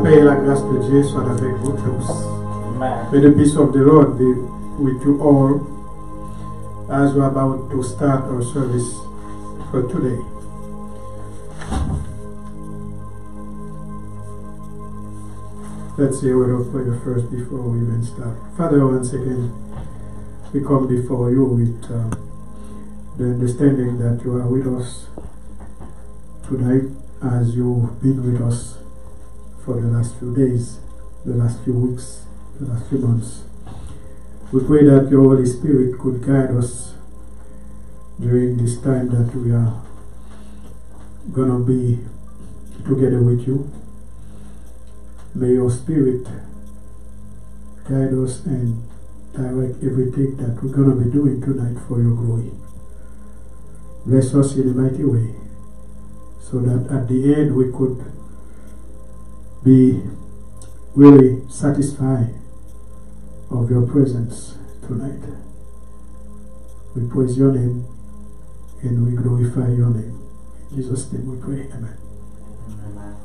paix et la grâce de Dieu soient avec vous tous. Amen. May the peace of the Lord be with you all as we're about to start our service for today. Let's say a word of prayer first before we even start. Father, once again, we come before you with the understanding that you are with us tonight as you've been with us for the last few days, the last few weeks, the last few months. We pray that your Holy Spirit could guide us during this time that we are going to be together with you. May your Spirit guide us and direct everything that we're going to be doing tonight for your glory. Bless us in a mighty way, so that at the end we could be really satisfied of your presence tonight. We praise your name and we glorify your name. In Jesus' name we pray. Amen. Amen.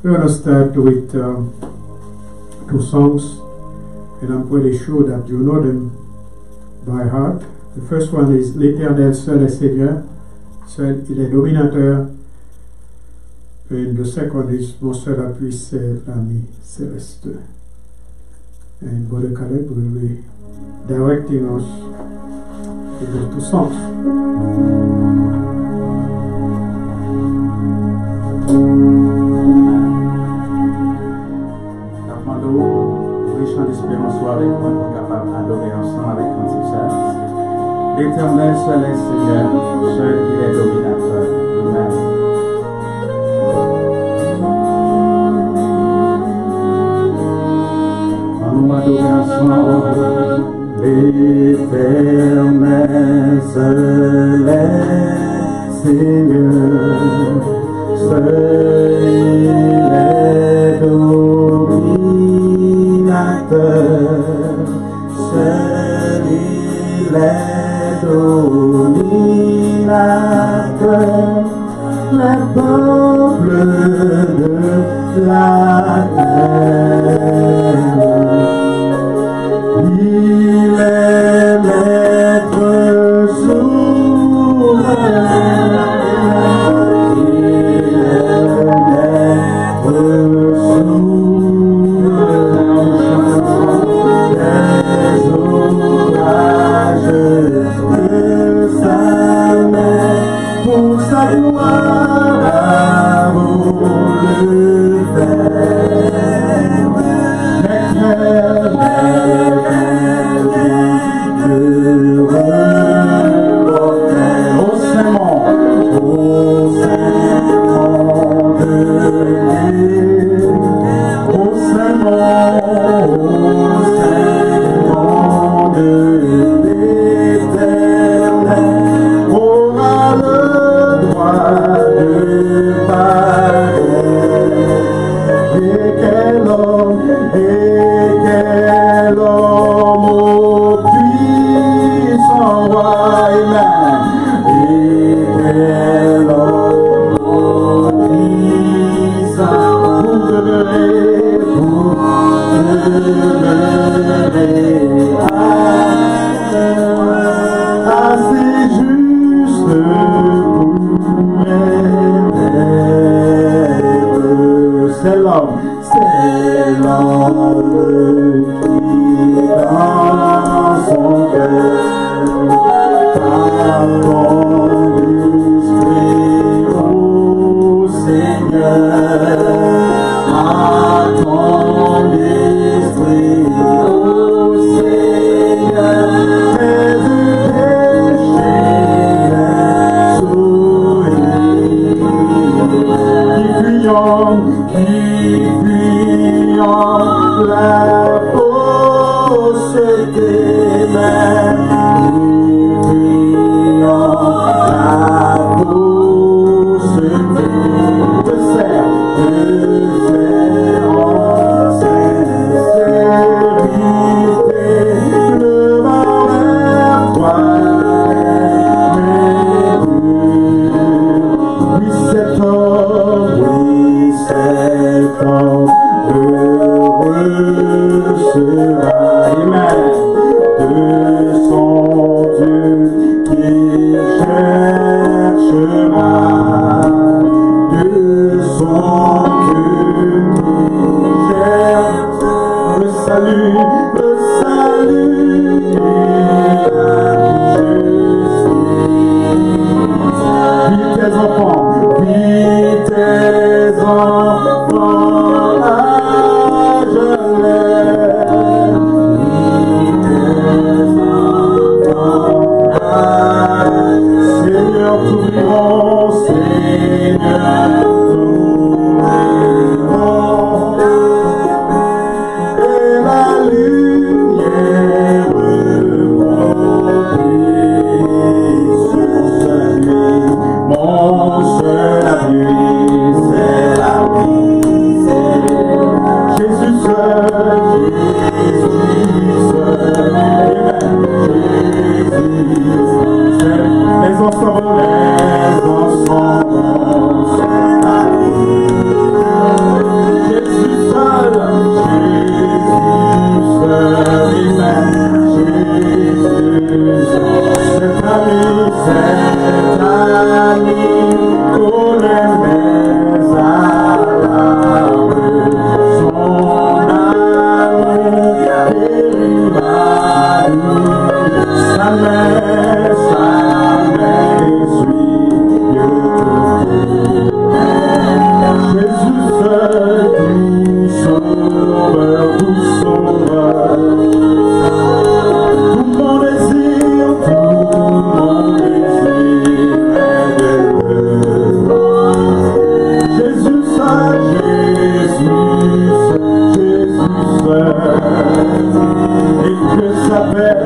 We're going to start with 2 songs, and I'm pretty sure that you know them by heart. The first one is L'Éternel seul est Seigneur, seul il est dominateur. And the second is Mon seul appui c'est l'ami céleste. And Brother Caleb will be directing us with those 2 songs. Chant d'espérance soit avec moi pour capable d'adorer ensemble avec Cantique ça. L'Éternel seul est Seigneur, seul il est dominateur. Amen. Nous adorer ensemble. L'Éternel seul est Seigneur, seul il est seul il est dominateur, le peuple de la terre. Il est maître souverain, il est maître pour sa gloire, pour le faire. Au Saint-Nom de l'Éternel, aura le droit de chemin de son cœur. Le salut et la justice. Vis tes enfants à Genève. Seigneur, t'ouvrons, Seigneur, t'ouvrons. Et la lumière brille sur cette nuit. Mon seul appui, c'est la vie, c'est Jésus seul, Jésus seul. Amen. Les ensembles, c'est la vie. Jésus seul, Amen. Jésus seul, cet ami, connaît mes alarmes, son amour guérit ma douleur, sa main suis Jésus seul, tout sauveur, tout sauveur. Tout mon désir est de Jésus seul, Jésus seul. Et que sa paix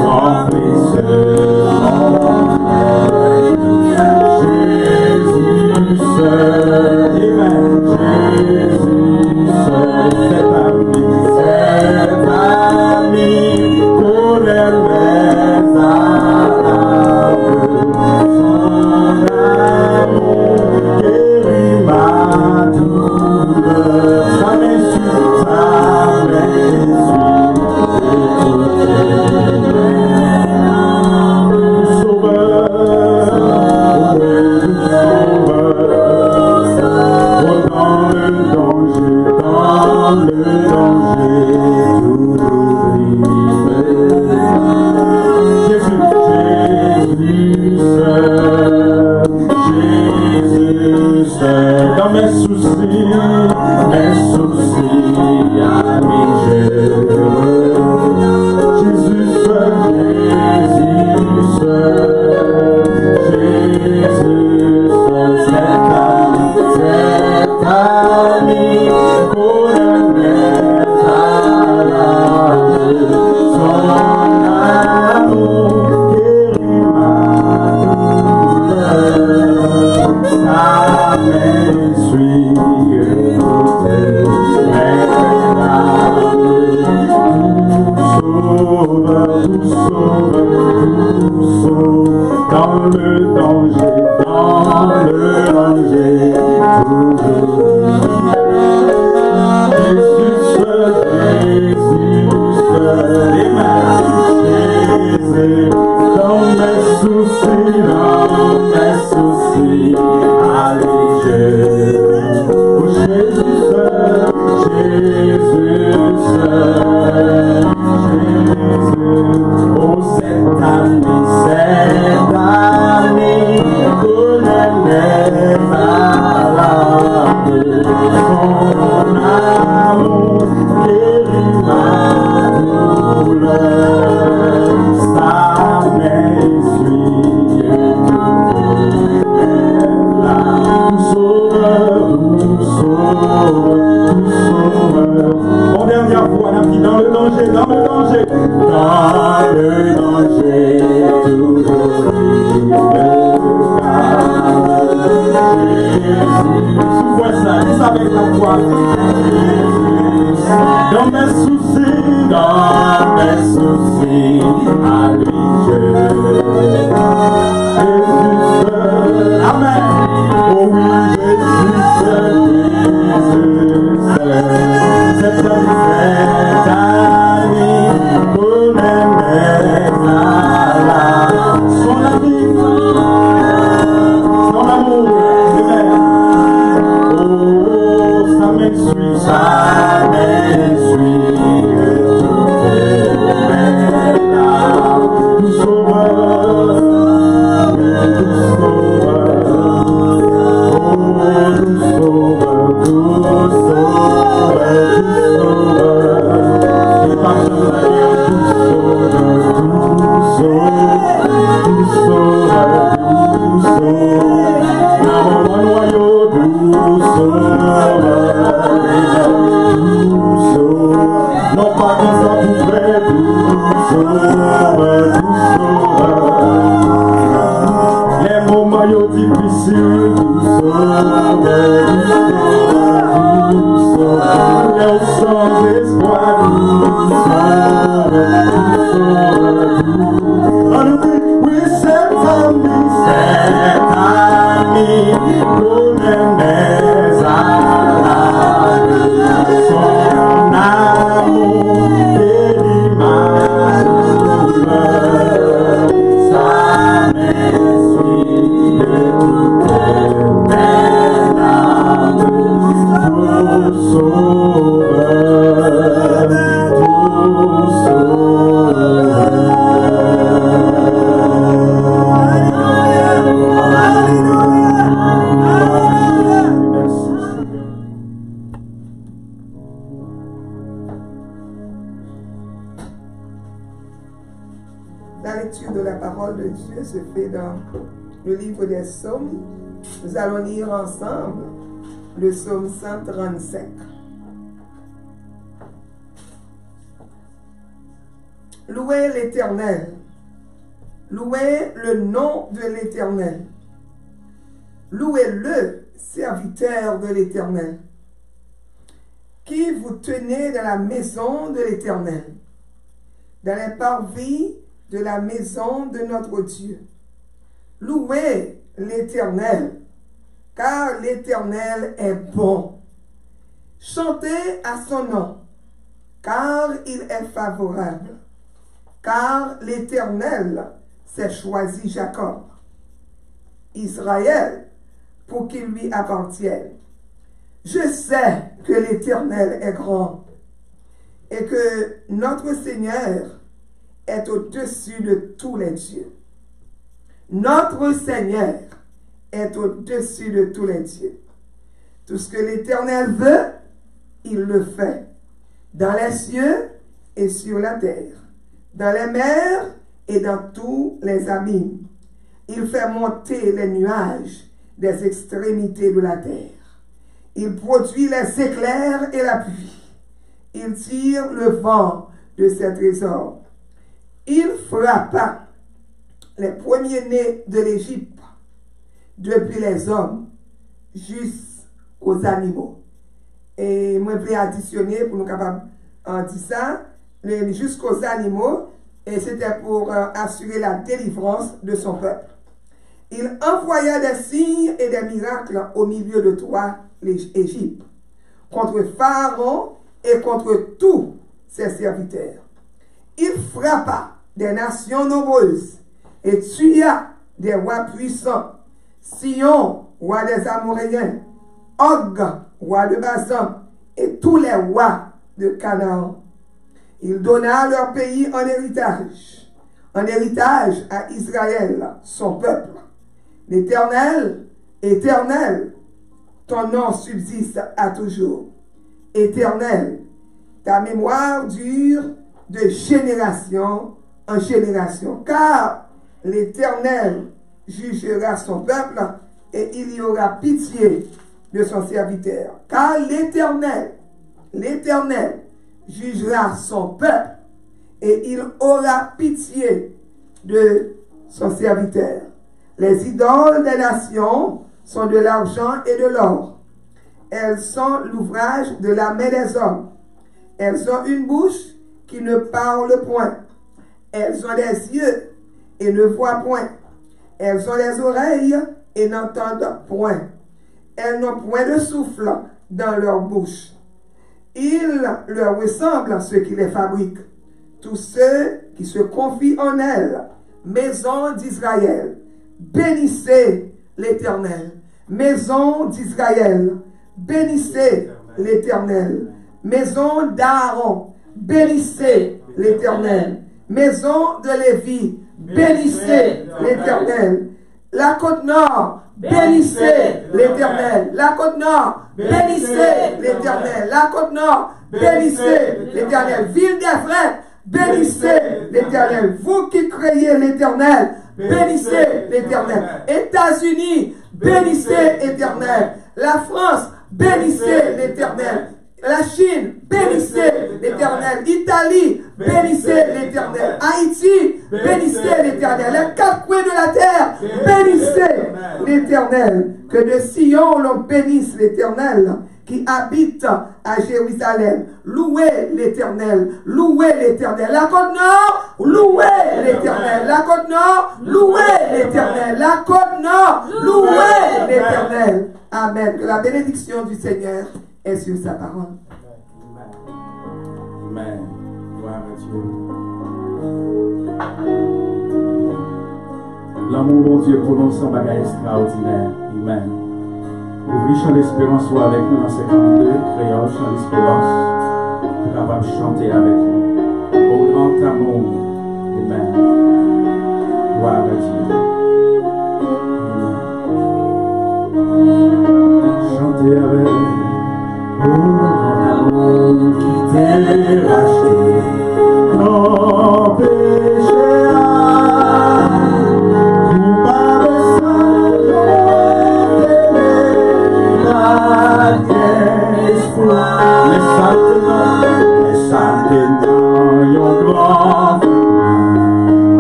remplisse Jésus seul, Amen. Jésus seul, cet ami connaît mes alarmes, son amour guérit ma douleur, sa main dans mes soucis, ami Jésus seul, cet ami connaît mes alarmes, son amour guérit ma douleur, sa main suit tout sauve, dans le danger, Jésus seul, Jésus, dans mes soucis, allégé. Oh Jésus seul, oh cet ami connaît mes alarmes, son amour guérit ma douleur, sa main suit tout sauveur. Mon dernière fois, on a mis dans le danger, toujours Sous-moi ça, dis avec la foi. Dans mes soucis, à lui je. Jésus seul, Amen. Oh oui, Jésus seul, cet ami connaît mes alarmes. Nous allons lire ensemble le psaume 135. Louez l'Éternel. Louez le nom de l'Éternel. Louez-le, serviteur de l'Éternel, qui vous tenez dans la maison de l'Éternel, dans les parvis de la maison de notre Dieu. Louez l'Éternel, car l'Éternel est bon. Chantez à son nom, car il est favorable, car l'Éternel s'est choisi Jacob, Israël, pour qu'il lui appartienne. Je sais que l'Éternel est grand et que notre Seigneur est au-dessus de tous les dieux. Notre Seigneur est au-dessus de tous les dieux. Tout ce que l'Éternel veut, il le fait. Dans les cieux et sur la terre, dans les mers et dans tous les abîmes. Il fait monter les nuages des extrémités de la terre. Il produit les éclairs et la pluie. Il tire le vent de ses trésors. Il frappa les premiers-nés de l'Égypte, depuis les hommes jusqu'aux animaux. Et moi, je vais additionner pour nous capables de dire ça, jusqu'aux animaux, et c'était pour assurer la délivrance de son peuple. Il envoya des signes et des miracles au milieu de toi, l'Égypte, contre Pharaon et contre tous ses serviteurs. Il frappa des nations nombreuses et tua des rois puissants, Sion, roi des Amoréens, Og, roi de Basan, et tous les rois de Canaan. Il donna leur pays en héritage à Israël, son peuple. L'Éternel, Éternel, ton nom subsiste à toujours. Éternel, ta mémoire dure de génération en génération, car l'Éternel jugera son peuple et il y aura pitié de son serviteur. Car l'Éternel jugera son peuple et il aura pitié de son serviteur. Les idoles des nations sont de l'argent et de l'or. Elles sont l'ouvrage de la main des hommes. Elles ont une bouche qui ne parle point. Elles ont des yeux et ne voient point. Elles ont des oreilles et n'entendent point. Elles n'ont point de souffle dans leur bouche. Il leur ressemble ceux qui les fabriquent, tous ceux qui se confient en elles, maison d'Israël. Bénissez l'Éternel. Maison d'Israël, bénissez l'Éternel. Maison d'Aaron, bénissez l'Éternel. Maison de Lévi, bénissez l'Éternel. La côte nord, bénissez l'Éternel. La côte nord, bénissez l'Éternel. La côte nord, bénissez l'Éternel. Ville des frères, bénissez l'Éternel. Vous qui créez l'Éternel, bénissez l'Éternel. États-Unis, bénissez l'Éternel. La France, bénissez l'Éternel. La Chine, bénissez l'Éternel. Italie, bénissez l'Éternel. Haïti, bénissez l'Éternel. Les quatre coins de la terre, bénissez l'Éternel. Que de Sion l'on bénisse l'Éternel qui habite à Jérusalem. Louez l'Éternel, louez l'Éternel. La côte nord, louez l'Éternel. La côte nord, louez l'Éternel. La côte nord, louez l'Éternel. Amen. Que la bénédiction du Seigneur est sur sa parole. Amen. Gloire à Dieu. L'amour bon Dieu pour nous, c'est un bagage extraordinaire. Amen. Ouvrir chant d'espérance soit avec nous dans 52, créole, chant d'espérance, pour capable chanter avec nous. Au grand amour. Amen. Gloire à Dieu. Amen. Chantez avec nous. Oh, qui t'est racheté, non péché, coupable sans la espoir, les saints, yon grand,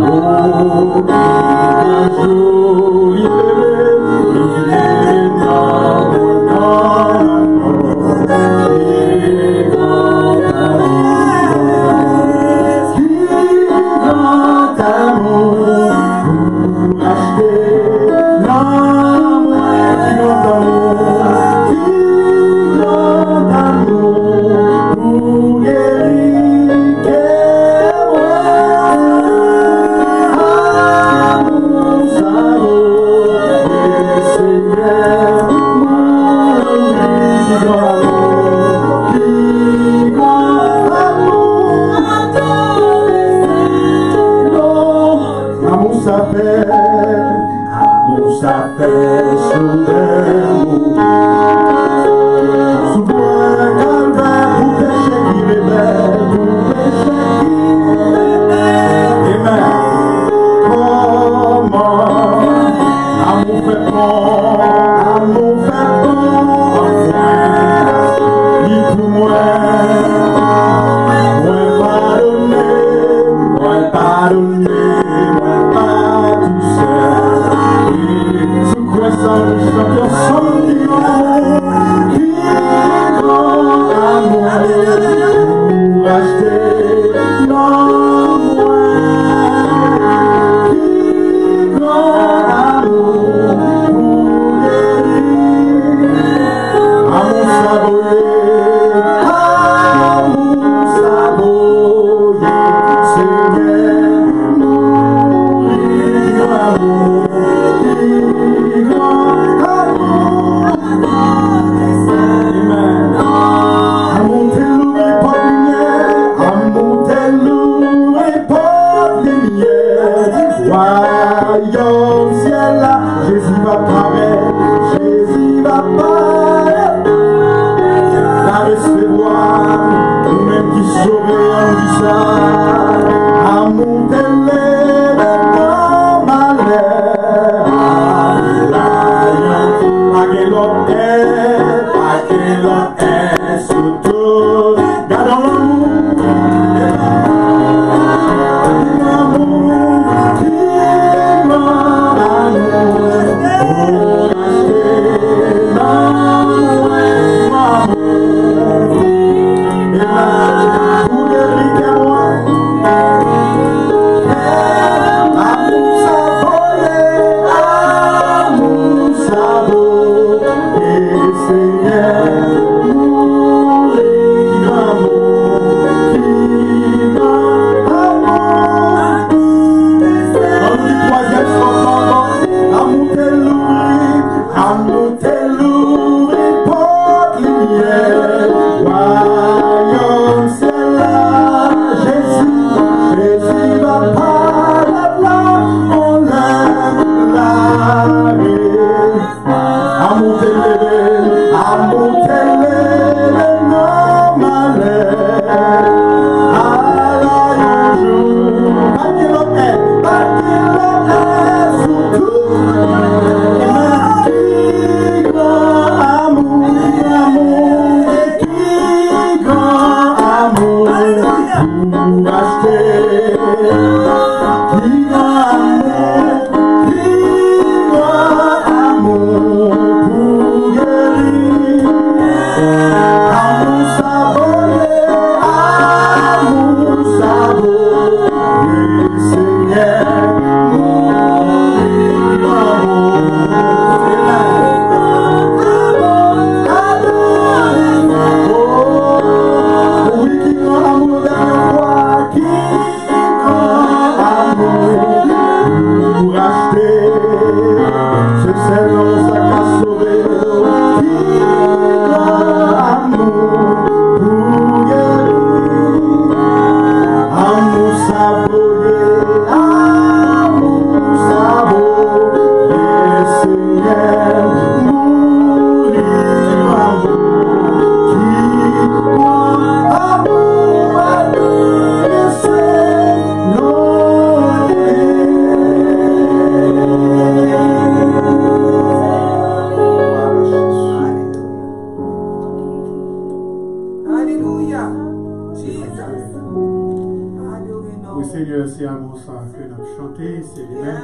oh, qui un jour il est dans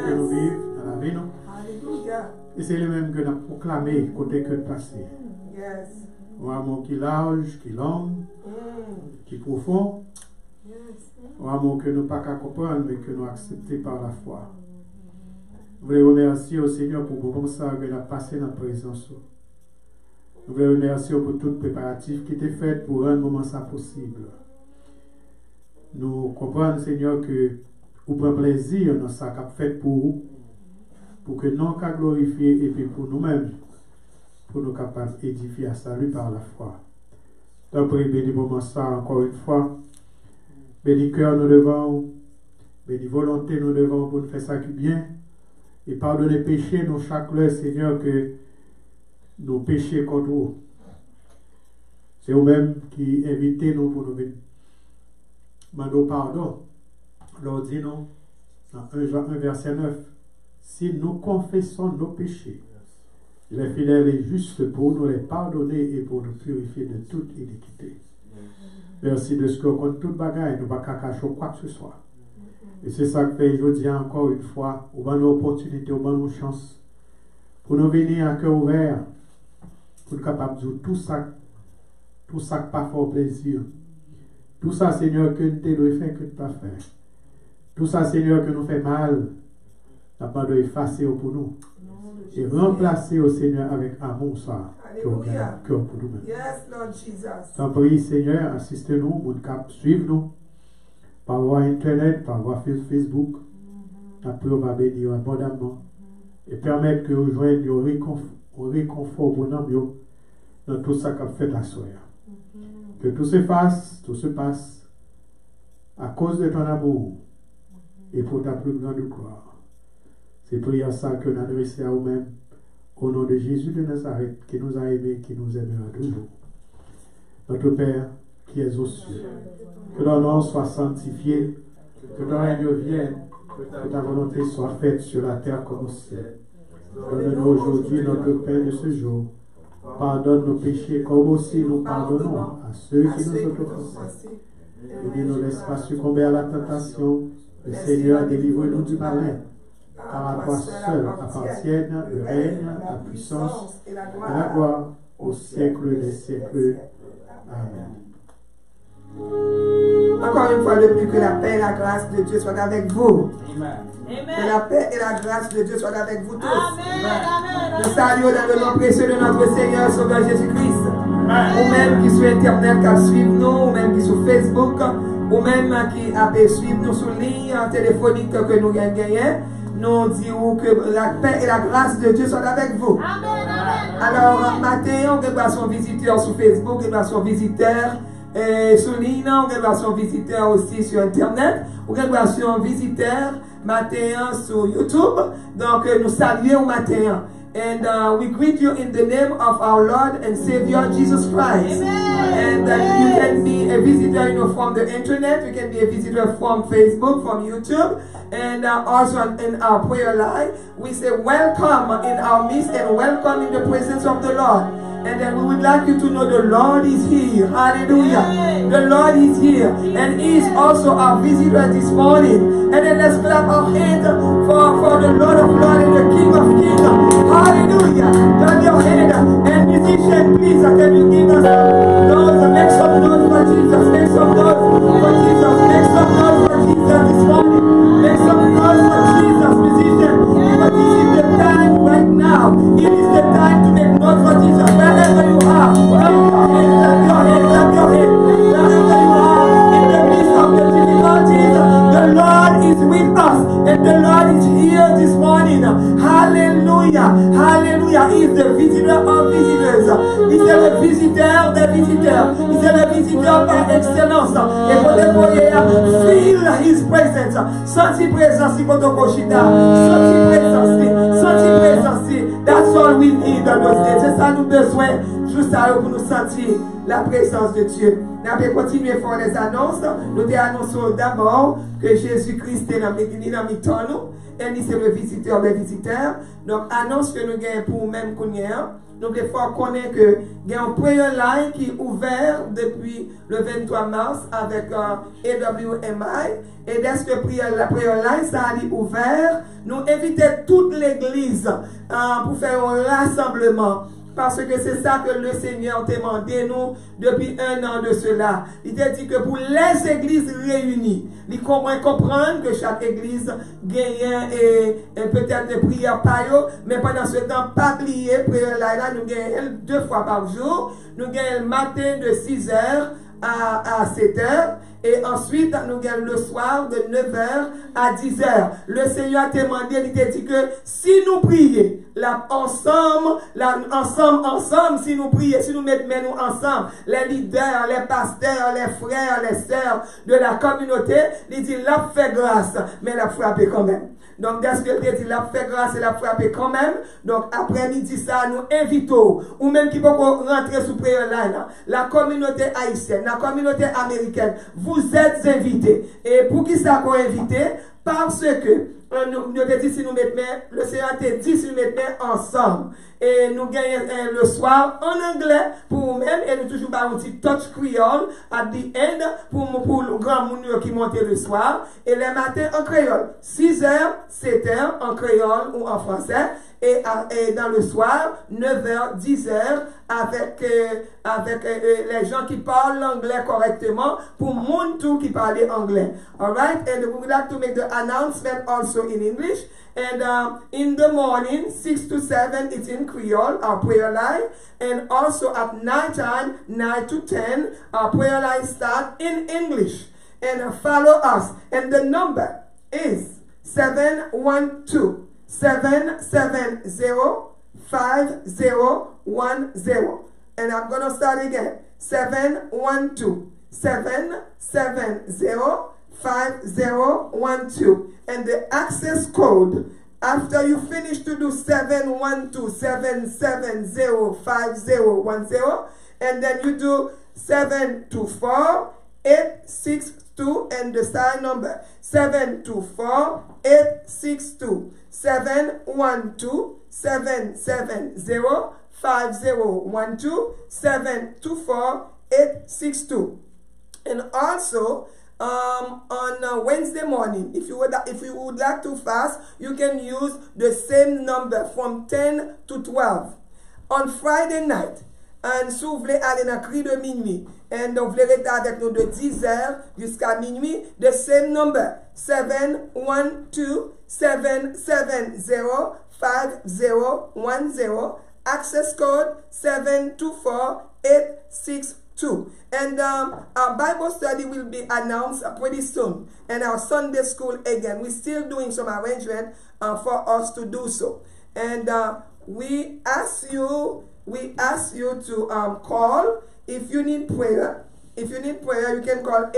que nous vivons dans la vie. Alléluia. Et c'est le même que nous avons proclamé côté que de passé. Yes. Un amour qui large, qui long, qui profond. Un amour que nous ne pouvons pas comprendre, mais que nous acceptons par la foi. Nous voulons remercier au Seigneur pour le moment que nous avons passé dans la présence. Nous voulons remercier pour tout préparatif qui était fait pour rendre moment ça possible. Nous comprenons, Seigneur, que vous prenez plaisir dans ce qu'a fait pour vous, pour que nous puissions glorifier et puis pour nous-mêmes, pour nous capables d'édifier à salut par la foi. Donc, bénis moment ça encore une fois. Bénis cœur nous devons, bénis volonté nous devons pour nous faire ça qui bien. Et pardonnez péché nous chaque heure, Seigneur, que nous péchons contre vous. C'est vous-même qui invitez nous pour nous venir. Demandons pardon. Leur dit nous, dans 1 Jean 1, verset 9, si nous confessons nos péchés, il est fidèle et juste pour nous les pardonner et pour nous purifier de toute iniquité. Merci de ce qu'on compte toute bagaille, nous ne pouvons pas cacher quoi que ce soit. Et c'est ça que fait aujourd'hui encore une fois, au bon opportunité, au bon chance, pour nous venir à cœur ouvert, pour nous capables de dire tout ça pas fort plaisir. Tout ça, Seigneur, que nous devons faire, que nous pas faire. Tout ça, Seigneur, que nous fait mal, nous pas de effacer pour nous. Et remplacer au Seigneur avec amour ça. Alléluia. Cœur pour nous-mêmes. Yes, Lord Jesus. T'en prie, Seigneur, assistez-nous, pour nous suivre nous, par voie Internet, par voie Facebook. Après, on va bénir abondamment et permettre que vous joigniez au réconfort pour nous dans tout ça qu'a fait la soirée. Que tout se passe à cause de ton amour et pour ta plus grande gloire. C'est prière ça que nous adressons à nous-mêmes au nom de Jésus de Nazareth qui nous a aimés, qui nous aimera toujours. Notre Père qui es aux cieux, que ton nom soit sanctifié, que ton règne vienne, que ta volonté soit faite sur la terre comme au ciel. Donne-nous aujourd'hui notre pain de ce jour. Pardonne nos péchés comme aussi nous pardonnons à ceux qui nous ont offensés. Et ne nous laisse pas succomber à la tentation. Le Seigneur délivre-nous du malin. Car à toi seul appartiennent le règne, la puissance et la gloire au siècle des siècles. Amen. Encore une fois de plus, que la paix et la grâce de Dieu soient avec vous. Amen. Que la paix et la grâce de Dieu soient avec vous tous. Amen. Nous saluons dans le nom précieux de notre Seigneur Sauveur Jésus-Christ. Ou même qui sur Internet qui suivent nous, ou même qui sur Facebook, ou même qui a suivre nous sur ligne téléphonique que nous gagnons. Nous disons que la paix et la grâce de Dieu soient avec vous. Amen. Alors, matin, on va son visiteur sur Facebook, on va son visiteur sur ligne, on va son visiteur aussi sur Internet, on va son visiteur matin sur YouTube. Donc, nous saluons matin. And we greet you in the name of our Lord and Savior Jesus Christ. Amen. And you can be a visitor, from the internet. You can be a visitor from Facebook, from YouTube, and also in our prayer line. We say welcome in our midst and welcome in the presence of the Lord. And then we would like you to know the Lord is here. Hallelujah. The Lord is here. And He is also our visitor this morning. And then let's clap our hands for the Lord of Lords and the King of Kings. Hallelujah. Clap your hands. And musician, please, can you give us those? Make some noise for Jesus. Make some noise for Jesus. Make some noise for Jesus this morning. Make some noise for Jesus, musician. But this is the time right now. It is the time to make noise for Jesus. Wherever you are, clap your hands, clap your hands, clap your hands. Wherever you are, in the midst of the difficulties, the Lord is with us, and the Lord is here this morning. Hallelujah, hallelujah. He is the visitor of visitors. He is the visitor des visiteurs. He is the visitor par excellence. Et pour le feel His presence. Sentir présence, sentir présence. That's all we need dans nos days. C'est ça nous besoin, juste à pour nous sentir la présence de Dieu. Nous allons continuer à faire les annonces. Nous te annonçons d'abord que Jésus-Christ est dans le temps. et c'est le visiteur des visiteurs. Donc, annonce que nous gagnons pour même qu'on y a. Nous devons connaître que il y a un prayer line qui est ouvert depuis le 23 mars avec AWMI. Et dès que la prayer line ça a été ouvert, nous invitons toute l'église pour faire un rassemblement. Parce que c'est ça que le Seigneur demandé nous depuis 1 an de cela. Il a dit que pour les églises réunies, il comprendre que chaque église gagne et peut-être des prières par eux, mais pendant ce temps, pas oublier, prière là, nous gagnons 2 fois par jour. Nous gagnons le matin de 6h à 7h. Et ensuite, nous gagnons le soir de 9h à 10h. Le Seigneur a demandé, il a dit que si nous prions, ensemble, si nous prions, si nous mettons nous ensemble, les leaders, les pasteurs, les frères, les sœurs de la communauté, il dit, la fait grâce, mais la frappe quand même. Donc, dès que il dit, la fait grâce et la frappe quand même. Donc, après-midi, ça, nous invitons, ou même qui peut rentrer sous prière là, la communauté haïtienne, la communauté américaine, vous êtes invités. Et pour qui ça qu'on invité? Parce que, nous avons dit si nous mettons, le Seigneur a dit si nous mettons ensemble. Et nous gagnons le soir en anglais pour nous-mêmes et nous toujours un petit touch créole at the end pour le grand monde qui monte le soir. Et le matin en créole, 6h, 7h en créole ou en français. Et dans le soir, 9h, 10h, avec les gens qui parlent l'anglais correctement, pour mon tout qui parle anglais. Alright? And we would like to make the announcement also in English. And in the morning, 6 to 7, it's in Creole, our prayer line. And also at night time, 9 to 10, our prayer line starts in English. And follow us. And the number is 712-770-5010. And I'm going to start again. 712-770-5012. And the access code, after you finish to do 712-770-5010, and then you do 724-862, and the sign number 724-862, 712-770-5012, 724-862. And also, on Wednesday morning, if you would like to fast, you can use the same number from 10 to 12. On Friday night, and si vous voulez aller dans cri de minuit, et donc vous voulez rester avec nous de 10h jusqu'à minuit, the same number, 712-770-5010, access code 724-862. And our Bible study will be announced pretty soon. And our Sunday school again. We're still doing some arrangement for us to do so. And we ask you to call if you need prayer. If you need prayer, you can call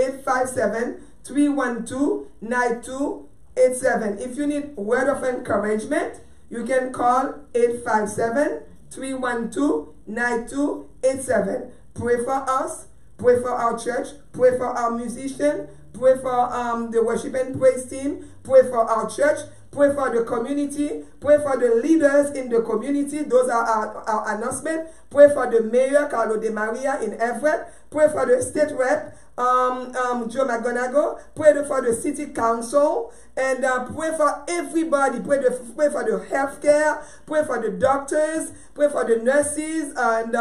857-312-9287. If you need word of encouragement, you can call 857-312-9287. Pray for us. Pray for our church. Pray for our musician. Pray for the worship and praise team. Pray for our church. Pray for the community. Pray for the leaders in the community. Those are our announcements. Pray for the mayor, Carlo De Maria in Everett. Pray for the state rep, Joe McGonigal. Pray for the city council. And pray for everybody. Pray for the healthcare. Pray for the doctors. Pray for the nurses and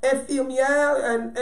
infirmières and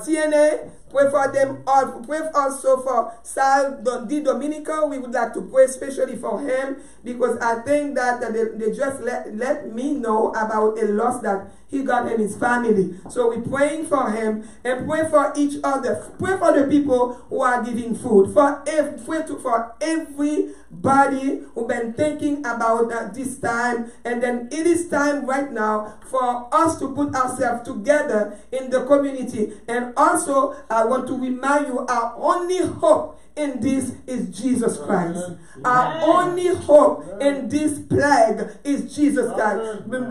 CNA. Pray for them all. Pray also for Sal Di Domenico. We would like to pray especially for him because I think that they just let me know about a loss that he got in his family. So we're praying for him and pray for each other. Pray for the people who are giving food. Pray for everybody who've been thinking about this time. And then it is time right now for us to put ourselves together in the community. And also I want to remind you, our only hope in this is Jesus Christ. Our only hope in this plague is Jesus Christ.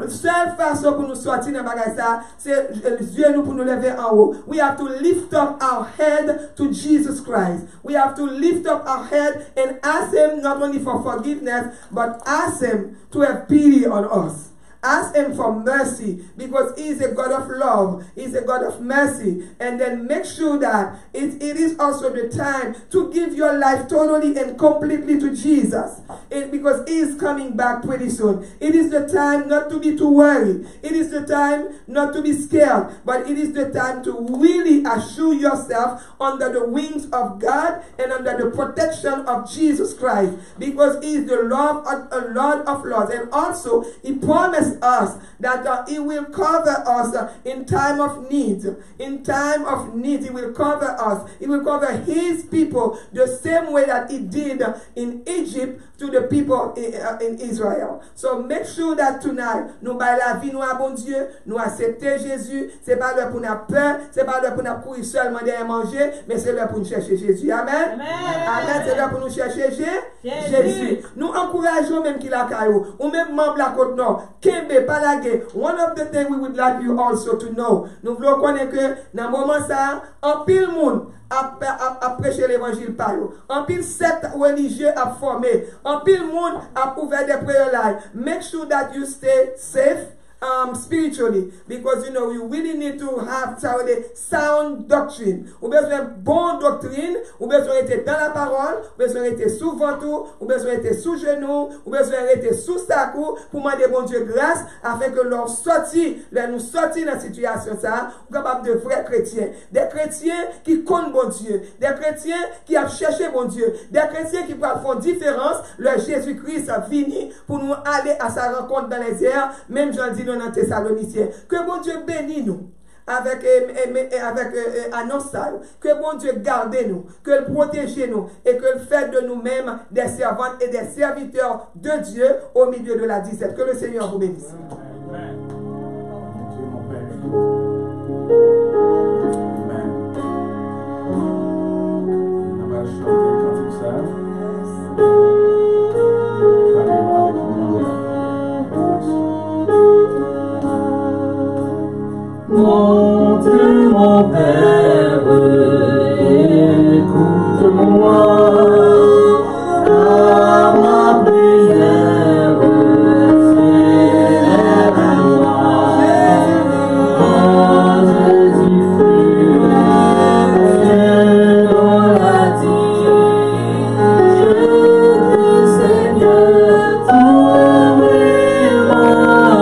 Seule façon pour nous sortir dans bagage ça, c'est les yeux nous pour nous lever en haut. We have to lift up our head to Jesus Christ. We have to lift up our head and ask Him not only for forgiveness, but ask Him to have pity on us. Ask Him for mercy, because He is a God of love. He is a God of mercy. And then make sure that it is also the time to give your life totally and completely to Jesus. Because He is coming back pretty soon. It is the time not to be too worried. It is the time not to be scared. But it is the time to really assure yourself under the wings of God and under the protection of Jesus Christ. Because He is the Lord of Lords. And also, He promised us that He will cover us in time of need. In time of need, He will cover us. He will cover His people the same way that He did in Egypt to the people in Israel. So make sure that tonight, nous baillons la vie, nous à bon Dieu, nous accepter Jésus. C'est pas l'heure pour nous peur, c'est pas l'heure pour nous courir seulement derrière manger, mais c'est l'heure pour nous chercher Jésus. Amen. Amen. C'est l'heure pour nous chercher Jésus. Nous encourageons même qu'il a caillou, ou même membre la côte nord, Kembe, Palage. One of the things we would like you also to know, nous voulons connaître que dans le moment ça, en pile monde a prêché l'évangile par eux. En pile secte religieux a formé. En pile monde a ouvert des prayer lines. Make sure that you stay safe spiritually, because you know you really need to have sound doctrine. Ou besoin de bonne doctrine, ou besoin d'être dans la parole, ou besoin d'être sous ventre, ou besoin d'être sous genou, ou besoin d'être sous sacou pour demander bon Dieu grâce afin que leur sortie, nous sortir dans la situation ça, ou capable de vrais chrétiens, des chrétiens qui comptent bon Dieu, des chrétiens qui ont cherché bon Dieu, des chrétiens qui font différence. Le Jésus-Christ a fini pour nous aller à sa rencontre dans les airs, même j'en dis dans Thessaloniciens. Que bon Dieu bénisse nous avec annonce ça, que bon Dieu garde nous, que le protège nous et que le fait de nous-mêmes des servantes et des serviteurs de Dieu au milieu de la disette. Que le Seigneur vous bénisse. Amen. On va chanter comme ça. Mon Dieu, mon Père, écoute-moi, à ma prière, s'élève-moi, oh Jésus-Christ, Dieu donne-t-il, je prie Seigneur, t'ouvrir mon cœur.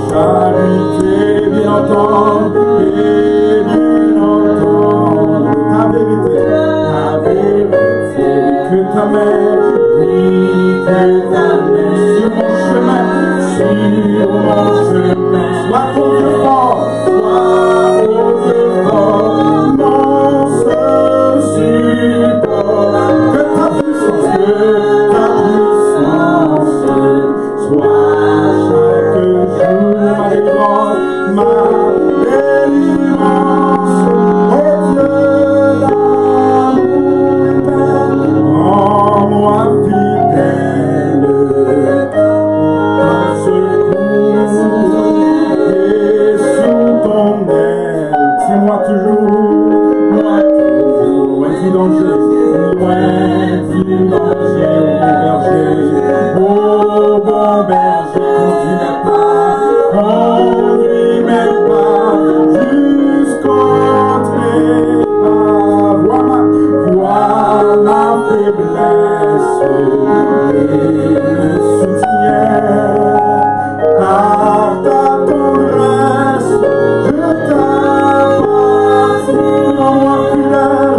Charité bien entendre et bien Sois ton Dieu fort, sois ton Dieu fort, mon seul support. Que ta puissance soit chaque jour ma délivrance, ma délivrance. Oh Dieu d'amour, rends-moi fidèle à ce et sous ton aile, tiens-moi toujours, loin du danger, oh bon berger, conduis mes pas jusqu'au trépas, vois ma faiblesse et me soutiens. Par ta tendresse, je t'appartiens.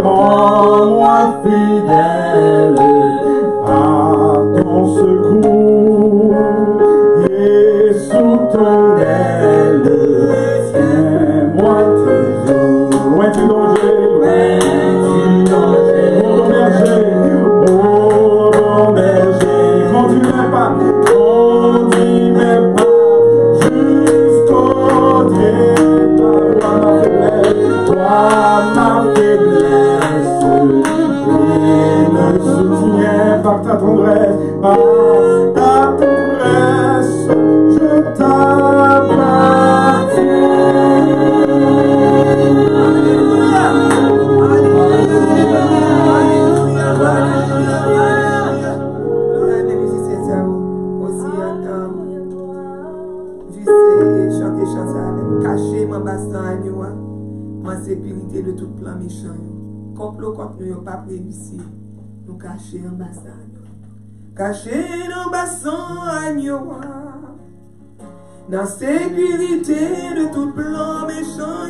Rends-moi fidèle à ton secours et sous ton aile, tiens-moi toujours. Loin du danger, oh bon berger, conduis mes pas, jusqu'au trépas. Toi ma faiblesse, et me soutiens par ta tendresse, je en sécurité de tout plan méchant. Complot contre nous n'a pas réussi. Nous cacher en bassin. Cacher dans bassin agneau. Dans sécurité de tout plan méchant.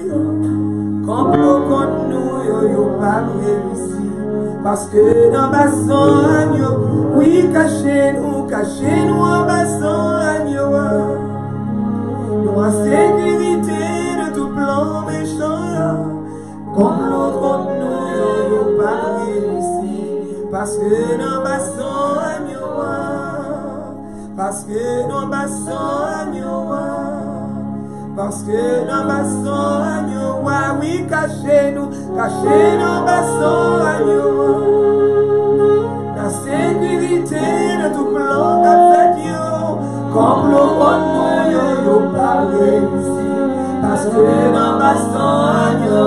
Complot contre nous n'a pas réussi. Parce que dans bassin agneau, oui, cachez-nous en bassin agneau. Nous en sécurité de tout plan méchant. Comme l'autre nous n'avons pas réussi. Parce que dans bassin agneau, parce que dans bassin agneau, parce que dans bassin agneau, oui, cachez-nous dans bassin agneau. La sécurité de tout plan qu'a fait Dieu, comme l'autre nous n'avons pas réussi. Parce que dans bassin agneau,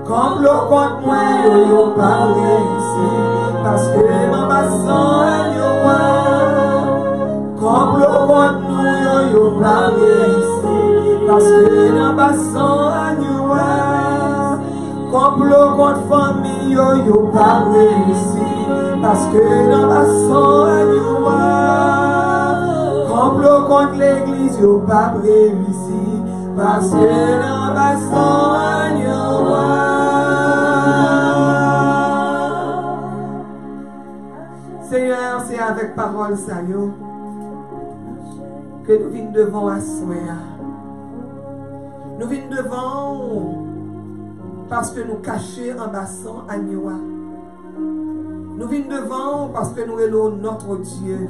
comme l'eau contre moi, yo pas réussi. Parce que dans bassin agneau, comme l'eau contre nous, yo pas réussi. Parce que dans bassin agneau, comme l'eau contre famille, yo pas réussi. Parce que dans bassin agneau, complot contre l'église, yo pas réussi. Parce que dans bassin agneau. Seigneur, c'est avec parole ça yo que nous venons devant assoir. Nous venons devant parce que nous cachons en bassin agneau. Nous venons devant parce que nous élevons notre Dieu.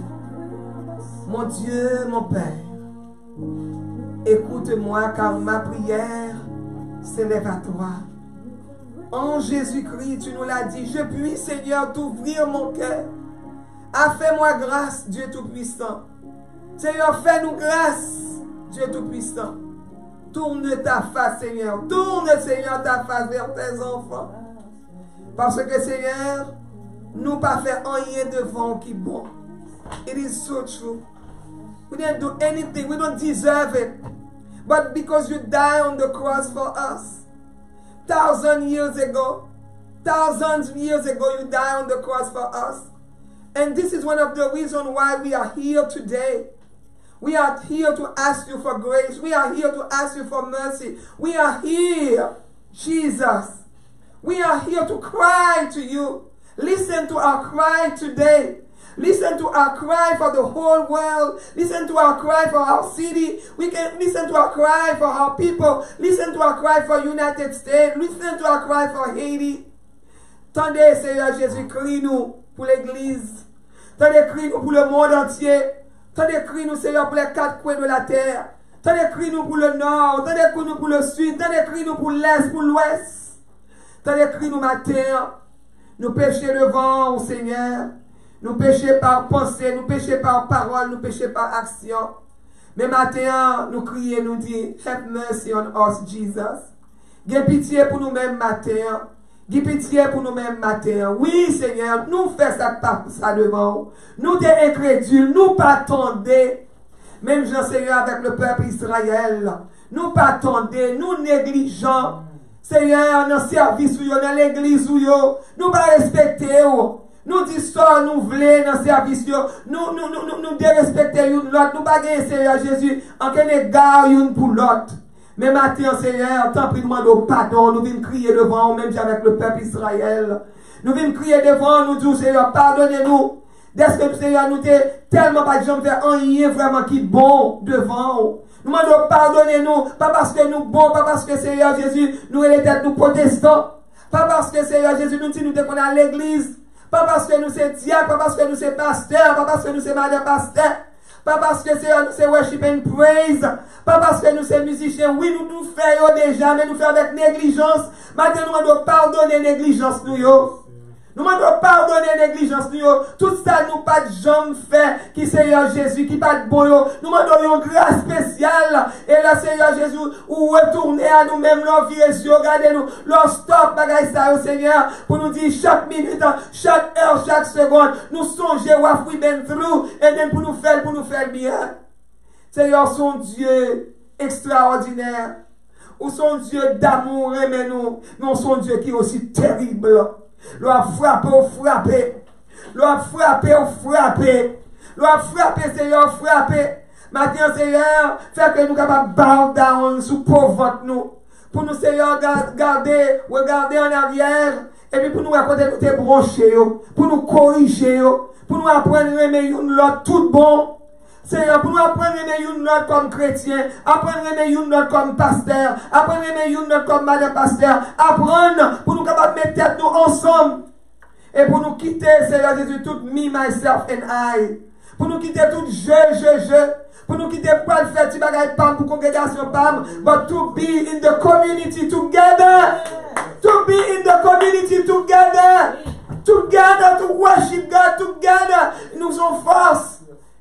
Mon Dieu, mon Père, écoute-moi car ma prière s'élève à toi. En Jésus-Christ, tu nous l'as dit, je puis, Seigneur, t'ouvrir mon cœur. Fais-moi grâce, Dieu Tout-Puissant. Seigneur, fais-nous grâce, Dieu Tout-Puissant. Tourne ta face, Seigneur. Tourne, Seigneur, ta face vers tes enfants. Parce que, Seigneur, nous pas faire rien devant qui bon. It is so true. We didn't do anything. We don't deserve it. But because you died on the cross for us, thousands years ago, you died on the cross for us. And this is one of the reasons why we are here today. We are here to ask you for grace. We are here to ask you for mercy. We are here, Jesus. We are here to cry to you. Listen to our cry today. Listen to our cry for the whole world. Listen to our cry for our city. We can listen to our cry for our people. Listen to our cry for United States. Listen to our cry for Haiti. Tendez, Seigneur Jésus, crie nous pour l'Église. Tendez, crie nous pour le monde entier. Tendez, crie nous, Seigneur, pour les quatre coins de la terre. Tendez, crie nous pour le nord. Tendez, crie nous pour le sud. Tendez, crie nous pour l'est, pour l'ouest. Tendez, crie nous matin. Nous péchons devant, Seigneur. Nous péchons par pensée, nous péchons par parole, nous péchons par action. Mais matin, nous crions, nous disons, have mercy on us, Jesus. Give pitié pour nous-mêmes matin. Give pitié pour nous-mêmes matin. Oui, Seigneur, nous faisons ça devant. Nous t'es incrédules, nous pas attendons. Même Jean Seigneur avec le peuple Israël. Nous pas attendons, nous négligeons. Seigneur, dans le service, dans l'église, nous pas respecter. Nous disons ça, nous voulons dans le service, nous dérespecter l'autre, nous pas gagner, Seigneur Jésus, en quel égard une pour l'autre. Mais maintenant, Seigneur, tant pis demande pardon, nous venons crier devant, même avec le peuple Israël. Nous venons crier devant, nous disons, Seigneur, pardonnez-nous. Dès que, Seigneur, nous t'es tellement pas de gens faire un lien vraiment qui est bon devant. Nous demandons pardonnez-nous, pas parce que nous bons, pas parce que Seigneur Jésus, nous les têtes nous protestants, pas parce que Seigneur Jésus nous dit nous qu'on à l'église, pas parce que nous sommes diacres, pas parce que nous sommes pasteurs, pas parce que nous sommes madame pasteur, pas parce que Seigneur nous sommes worship and praise, pas parce que nous sommes musiciens, oui nous faisons déjà, mais nous faisons avec négligence. Maintenant nous demandons pardonner négligence nous yo. Nous demandons pardonner négligence nous. Tout ça nous pas de jambes fait qui Seigneur Jésus qui pas de bon. Nous demandons une grâce spéciale. Et là Seigneur Jésus ou retourner à nous-mêmes nos vies et regardez-nous. Leur stop bagaille ça au Seigneur pour nous dire chaque minute, chaque heure, chaque seconde. Nous songer what we been through et then pour nous faire bien. Seigneur son Dieu extraordinaire. Ou son Dieu d'amour aimez nous. Mais son Dieu qui est aussi terrible. L'on a frappé ou frappé. L'on a frappé ou frappé. L'on a frappé, Seigneur, frappé. Maintenant, Seigneur, fait que nous capables de bow down sous pauvre nous. Pour nous, Seigneur, regarder en arrière. Et puis pour nous raconter nous tes brochés. Pour nous corriger. Pour nous apprendre à aimer l'autre tout bon. Seigneur, pour nous apprendre à aimer une autre comme chrétien, apprendre à aimer une autre comme pasteur, apprendre à aimer une autre comme madame pasteur, apprendre pour nous capables de mettre tête nous ensemble. Et pour nous quitter, Seigneur Jésus, tout me, myself and I. Pour nous quitter tout je. Pour nous quitter pas le faire, tu bagaille pam pour congrégation pam, but to be in the community together. To be in the community together. Together to worship God together. Nous sommes force.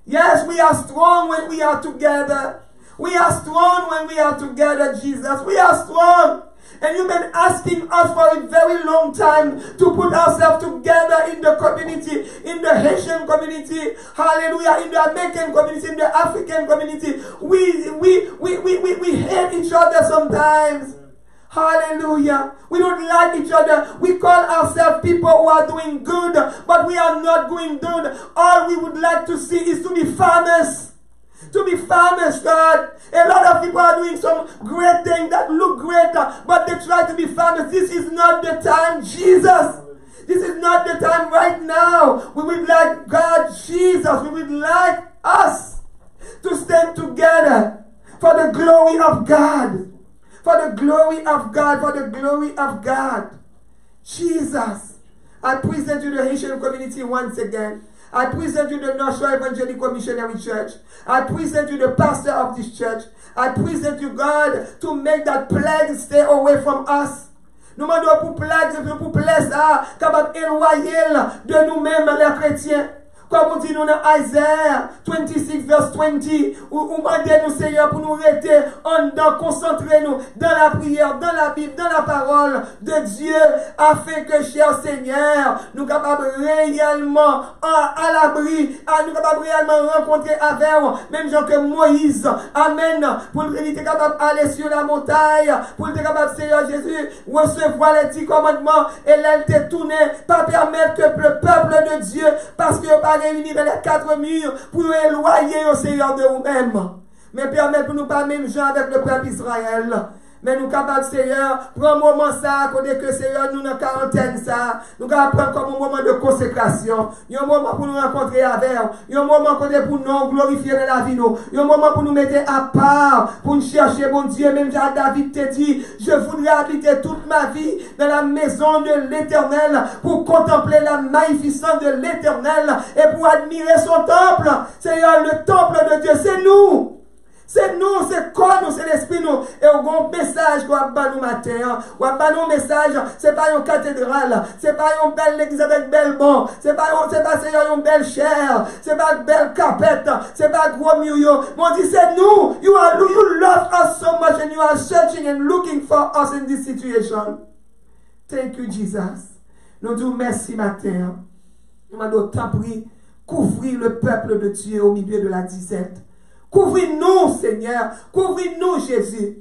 Yes, we are strong when we are together. We are strong when we are together, Jesus. We are strong. And you've been asking us for a very long time to put ourselves together in the community, in the Haitian community, hallelujah, in the American community, in the African community. We hate each other sometimes. Hallelujah. We don't like each other. We call ourselves people who are doing good, but we are not doing good. All we would like to see is to be famous. To be famous, God. A lot of people are doing some great things that look great, but they try to be famous. This is not the time, Jesus. This is not the time right now. We would like God, Jesus. We would like us to stand together for the glory of God. For the glory of God, for the glory of God. Jesus, I present you the Haitian community once again. I present you the North Shore Evangelical Missionary Church. I present you the pastor of this church. I present you, God, to make that plague stay away from us. Nous demandons pour plague ça, capable d'éloigner de nous-mêmes les chrétiens. Comme on dit nous dans Isaiah 26 verse 20, où demandez nous Seigneur pour nous rester en dedans, concentrer-nous dans la prière, dans la Bible, dans la parole de Dieu, afin que, cher Seigneur, nous capables réellement à l'abri, nous capables réellement rencontrer avec vous, même gens que Moïse, amen, pour qu'il était capable d'aller sur la montagne, pour qu'il était capable, Seigneur Jésus, recevoir les 10 commandements, et là, il t'est tourné, pas permettre que le peuple de Dieu, parce que pas réunis dans les 4 murs pour éloigner au Seigneur de vous-même. Mais permettre pour nous pas même gens avec le peuple Israël. Mais nous capables, Seigneur, prendre un moment ça, côté que Seigneur, nous dans quarantaine ça, nous capables prendre comme un moment de consécration, un moment pour nous rencontrer avec, un moment côté pour nous glorifier dans la vie, un moment pour nous mettre à part, pour nous chercher, bon Dieu, même David te dit, je voudrais habiter toute ma vie dans la maison de l'Éternel, pour contempler la magnificence de l'Éternel et pour admirer son temple. Seigneur, le temple de Dieu, c'est nous. C'est nous, c'est quoi nous, c'est l'esprit nous. Et au grand message qu'on a bas nous matin, ou a bas nous message, c'est pas une cathédrale, c'est pas une belle église avec belle bon, c'est pas Seigneur une belle chair, c'est pas une belle carpette, c'est pas gros mur. Mon Dieu, c'est nous. You love us so much and you are searching and looking for us in this situation. Thank you, Jesus. Nous disons merci matin. Nous m'avons tant pris, couvrir le peuple de Dieu au milieu de la disette. Couvrir-nous, Seigneur. Couvrir-nous, Jésus.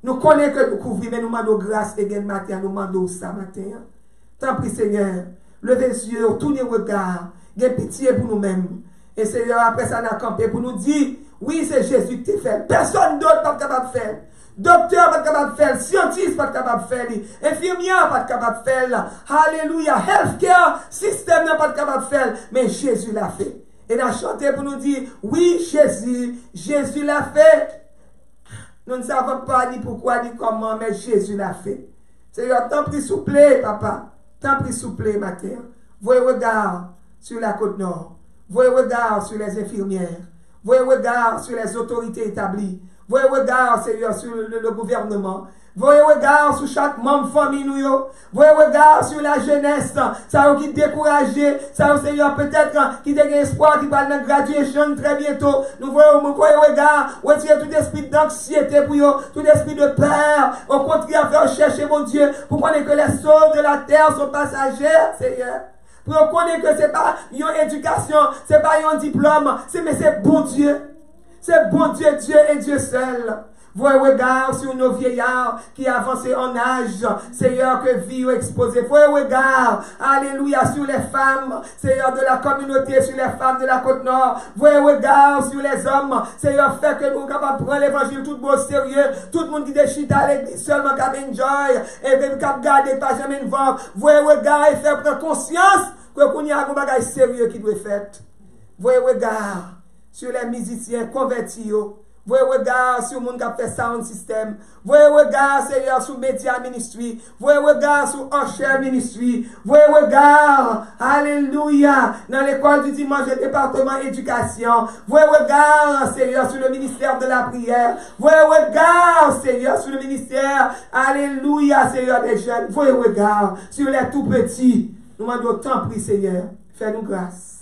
Nous connaissons que nous couvrons, mais nous demandons grâce et gain matin. Nous demandons ça matin. Tant pis, Seigneur. Levez les yeux, tournez le regard. Gain pitié pour nous-mêmes. Et Seigneur, après ça, on a campé pour nous dire, oui, c'est Jésus qui t'a fait. Personne d'autre n'est pas capable de faire. Docteur pas capable de faire, scientiste pas capable de faire, infirmier pas capable de faire. Alléluia, healthcare système n'est pas capable de faire, mais Jésus l'a fait. Et il a chanté pour nous dire, oui, Jésus l'a fait. Nous ne savons pas ni pourquoi ni comment, mais Jésus l'a fait. Seigneur, t'en prie, s'il vous plaît, papa. T'en prie, s'il vous plaît, ma terre. Voyez regard sur la côte nord. Voyez regard sur les infirmières. Voyez regard sur les autorités établies. Voyez regard, Seigneur, sur le gouvernement. Voyez regard sur chaque membre famille nous. Voyez regard sur la jeunesse. Ça qui découragé. Ça, Seigneur, peut-être qui a espoir, qui parle de graduation très bientôt. Nous voyons regard. Retirez tout esprit d'anxiété pour eux, tout esprit de peur. Au contraire, faire chercher mon Dieu pour connaître que les choses de la terre sont passagères, Seigneur. Pour connaître que ce n'est pas une éducation, ce n'est pas un diplôme, mais c'est bon Dieu. C'est bon Dieu, Dieu et Dieu seul. Voyez regard sur nos vieillards qui avancent en âge, Seigneur, que vie ou exposée. Voyez regard, alléluia, sur les femmes, Seigneur, de la communauté, sur les femmes de la Côte-Nord. Voyez regard sur les hommes, Seigneur, fait que nous sommes capables de prendre l'évangile tout beau sérieux. Tout le monde qui déchite à l'église seulement qui a enjoy, et même qui a gardé pas jamais une vente. Voyez regard et faire prendre conscience que nous avons un bagage sérieux qui doit être fait. Voyez regard sur les musiciens convertis. Voyez regard sur le monde qui a fait sound system. Voyez regard, Seigneur, sur Media Ministry. Voyez regard sur Usher Ministry. Voyez regard, alléluia, dans l'école du dimanche, le département éducation. Voyez regard, Seigneur, sur le ministère de la prière. Voyez regard, Seigneur, sur le ministère, alléluia, Seigneur, des jeunes. Voyez regard sur les tout petits. Nous demandons tant pris, Seigneur, fais-nous grâce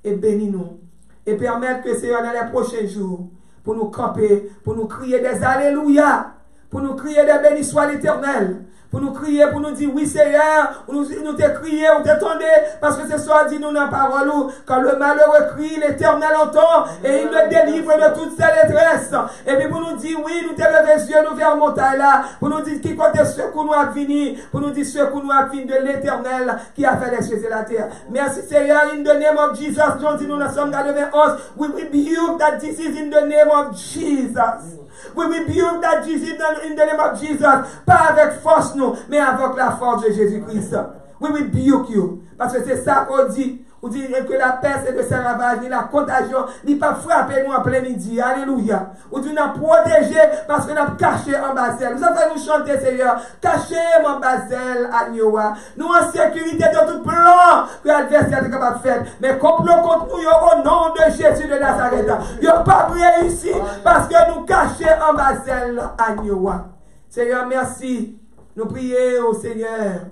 et bénis-nous. Et permettre que, Seigneur, dans les prochains jours, pour nous camper, pour nous crier des alléluia, pour nous crier des bénis soit l'Éternel, pour nous crier, pour nous dire oui Seigneur, nous te crier, on t'attendait, parce que c'est ça dit nous dans la parole, quand le malheureux crie, l'Éternel entend, et il le délivre de toutes ses détresses. Et puis pour nous dire oui, nous te lever les yeux, nous vers montagne là, pour nous dire qui compte secours nous a fini, pour nous dire secours nous a fini de l'Éternel qui a fait les cieux et la terre. Merci Seigneur, in the name of Jesus, John dit nous dans Somme 91, we rebuke that this is in the name of Jesus. We rebuke that Jesus in the name of Jesus. Pas avec force nous, mais avec la force de Jésus-Christ. We rebuke you. Parce que c'est ça qu'on dit. On dit que la peste et le ravages, ni la contagion, ni pas frapper nous en plein midi. Alléluia. On dit nous a protégé parce que nous avons caché en Basel. Nous avons nous chanter, Seigneur. Caché en Basel, Agnoa. Nous en sécurité de tout plan que l'adversaire est capable de faire. Mais complot contre nous, au nom de Jésus de Nazareth. Il n'y a pas réussi parce que nous cachons en Basel, Agnoa. Seigneur, merci. Nous prions au Seigneur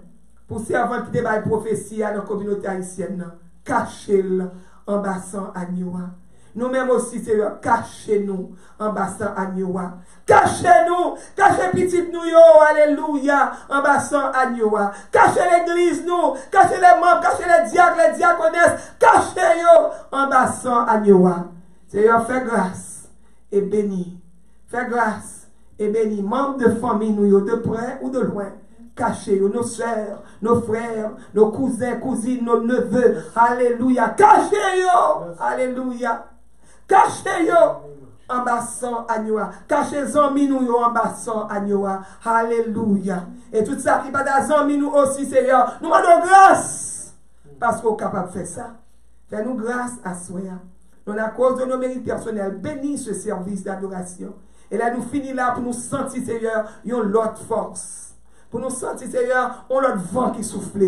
pour servir qui débat prophétie à notre communauté haïtienne. Cachez-le en bassin à Nioua. Nous-mêmes aussi, Seigneur, cachez-nous en bassin à Nioua. Cachez-nous, cachez petit nous, alléluia, en bassin à Nioua. Cachez l'église, nous, cachez les membres, cachez les diacres, les diaconesses, cachez-nous en bassin à Nioua. Seigneur, fais grâce et bénis. Fais grâce et bénis. Membres de famille, nous, de près ou de loin. Cachez nos soeurs, nos frères, nos cousins, cousines, nos neveux. Alléluia. Cachez-yo. Alléluia. Cachez-yo. en bas sang agneau. Cachez zami nous yo en bas sang agneau. Alléluia. Et tout ça qui va dans zami nous aussi, Seigneur. Nous demandons grâce. Parce qu'on est capable de faire ça. Fais-nous grâce à soi. Nous, à cause de nos mérites personnels, bénis ce service d'adoration. Et là, nous finissons là pour nous sentir, Seigneur, une l'autre force. Pour nous sentir, Seigneur, on l'autre vent qui souffle.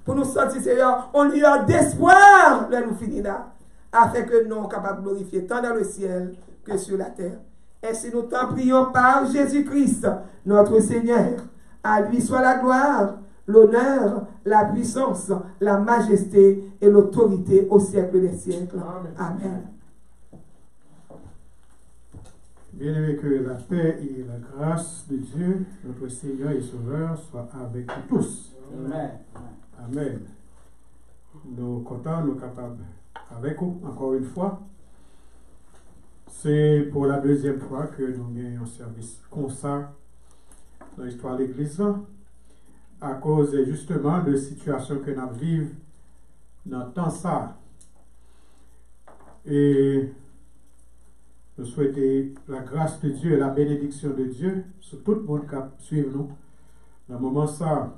Pour nous sentir, Seigneur, on lueur d'espoir. Là, nous finissons là. Afin que nous soyons capables de glorifier tant dans le ciel que sur la terre. Ainsi, nous t'en prions par Jésus-Christ, notre Seigneur. À lui soit la gloire, l'honneur, la puissance, la majesté et l'autorité au siècle des siècles. Amen. Bien-aimés, que la paix et la grâce de Dieu, notre Seigneur et Sauveur, soient avec nous tous. Amen. Amen. Nous sommes contents, nous sommes capables avec vous, encore une fois. C'est pour la deuxième fois que nous avons un service comme ça dans l'histoire de l'Église, à cause justement de situations que nous vivons dans le temps ça. Et nous souhaitons la grâce de Dieu et la bénédiction de Dieu sur tout le monde qui suit nous dans le moment ça.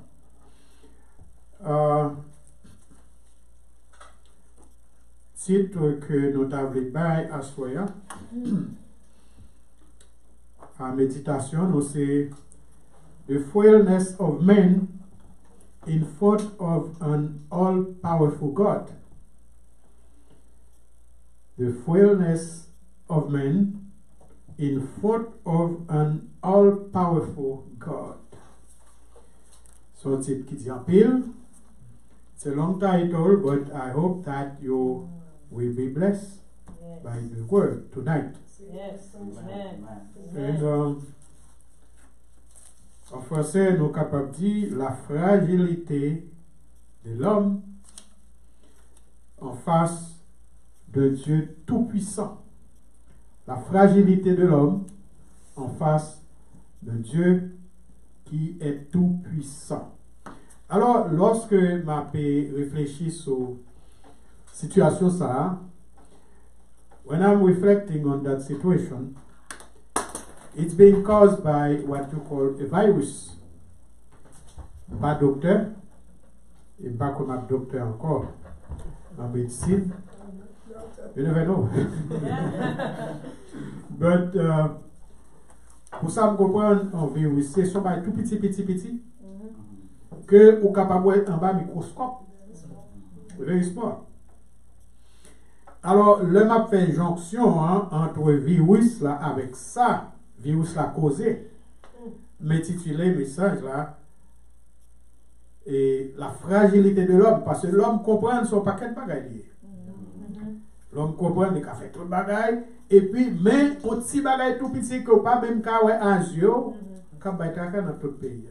Titre que nous avons bail à Soya, en méditation, nous c'est The Frailness of Man in Front of an All-Powerful God. The frailness of man in front of an all-powerful God. So titre qui dit en pile. It's a long title, but I hope that you will be blessed by the word tonight. Yes. Amen. And, en français, nous sommes capables de dire la fragilité de l'homme en face de Dieu Tout-Puissant. La fragilité de l'homme en face de Dieu qui est Tout-Puissant. Alors, lorsque m'a réfléchi sur la situation, ça, when I'm reflecting on that situation, it's being caused by what you call a virus. Pas docteur, et pas comme un docteur encore en médecine. You never know. But, pour ça, me comprendre, un virus, c'est son bail tout petit, que vous êtes capable de en bas microscope. Very small. Alors, le m'a fait jonction entre virus là avec ça, virus là causé, m'intitulé message là, et la fragilité de l'homme, parce que l'homme comprend son paquet de bagailles. L'homme comprend qu'il a fait tout le bagaille, et puis, mais, un petit bagaille tout petit que pas même qu'à ouais en yeux, quand il y a dans tout le pays.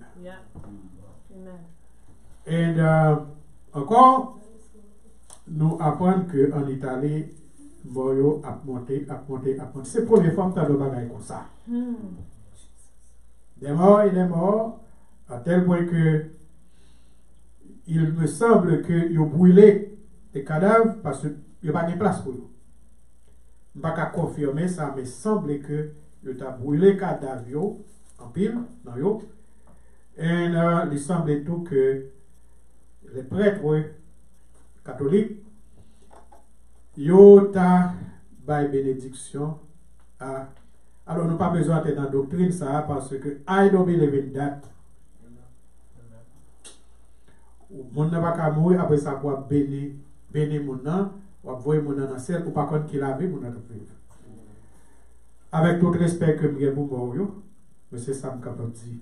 Et encore, nous apprenons qu'en Italie, Boyo a monté. C'est la première fois que tu as des bagailles comme ça. Des morts, à tel point que il me semble qu'ils ont brûlé des cadavres parce qu'il n'y a pas de place pour eux. Je ne peux pas confirmer ça, mais il semble que ils ont brûlé les cadavres en pile, dans eux. Et il semble tout que les prêtres catholiques, ils ont by bénédiction. Alors, nous n'avons pas besoin d'être dans la doctrine, ça, parce que I don't believe in that. Mon n'a pas qu'à mourir après ça pour bénir mon nom, ou envoyer mon nom dans le ciel, ou par contre qu'il a vu mon nom vivre. Avec tout respect que je pour mourir, mais c'est ça que je suis capable de dire.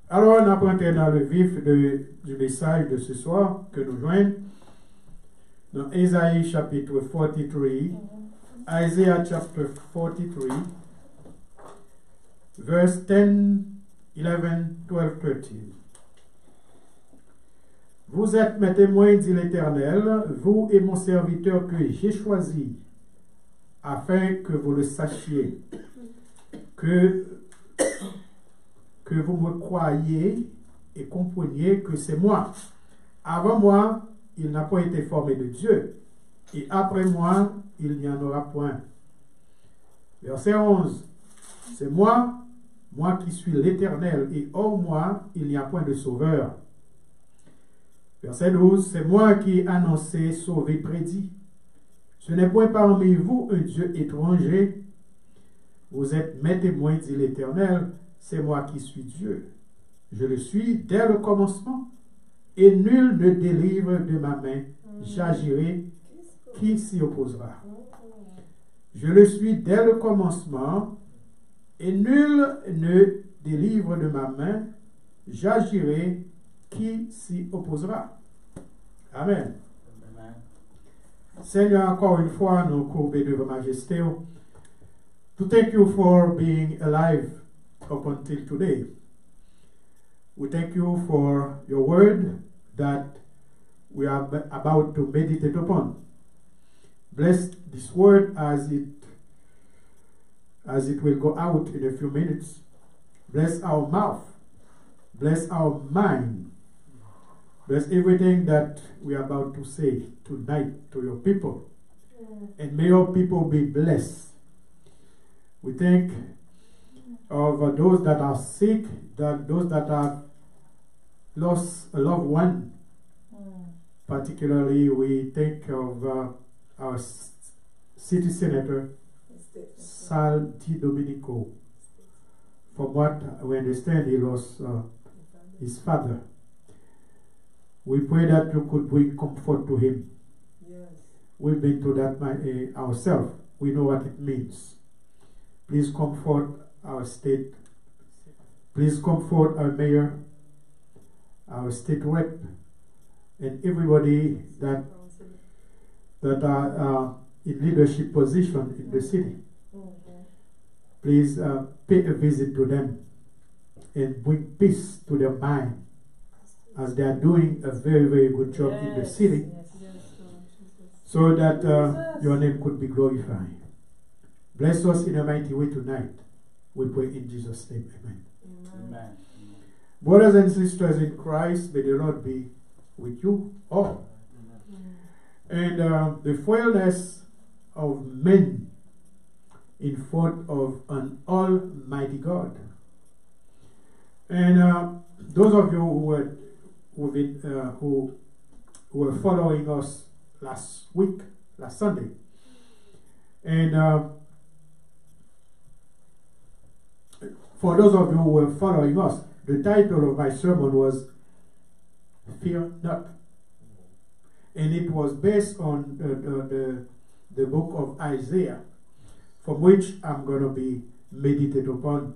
Alors, on apprend dans le vif du message de ce soir que nous joignons dans Isaïe chapitre 43, Isaiah chapter 43, verse 10, 11, 12, 13. Vous êtes mes témoins, dit l'Éternel, vous et mon serviteur que j'ai choisi, afin que vous le sachiez, que vous me croyiez et compreniez que c'est moi. Avant moi, il n'a pas été formé de Dieu, et après moi, il n'y en aura point. Verset 11. C'est moi qui suis l'Éternel, et hors moi, il n'y a point de sauveur. Verset 12. C'est moi qui ai annoncé, sauvé, prédit. Ce n'est point parmi vous un Dieu étranger. Vous êtes mes témoins, dit l'Éternel, c'est moi qui suis Dieu. Je le suis dès le commencement, et nul ne délivre de ma main. J'agirai, qui s'y opposera? Je le suis dès le commencement, et nul ne délivre de ma main. J'agirai, qui s'y opposera? Amen. Amen. Seigneur, encore une fois, nous courbons devant Majesté. To thank you for being alive up until today. We thank you for your word that we are about to meditate upon. Bless this word as it will go out in a few minutes. Bless our mouth. Bless our mind. Bless everything that we are about to say tonight to your people. And may your people be blessed. We think of those that are sick, those that have lost a loved one. Particularly, we think of our city senator, Sal Di Domenico. From what we understand, he lost his father. We pray that you could bring comfort to him. Yes. We've been through that ourselves. We know what it means. Please comfort our state. Please comfort our mayor, our state rep, and everybody that are in leadership position in the city. Please pay a visit to them and bring peace to their mind as they are doing a very, very good job in the city, so that your name could be glorified. Bless us in a mighty way tonight. We pray in Jesus' name. Amen. Amen. Brothers and sisters in Christ, may the Lord be with you all. And the frailness of men in front of an almighty God. And those of you who were following us last Sunday, and for those of you who were following us, the title of my sermon was Fear Not. And it was based on the book of Isaiah, from which I'm going to be meditating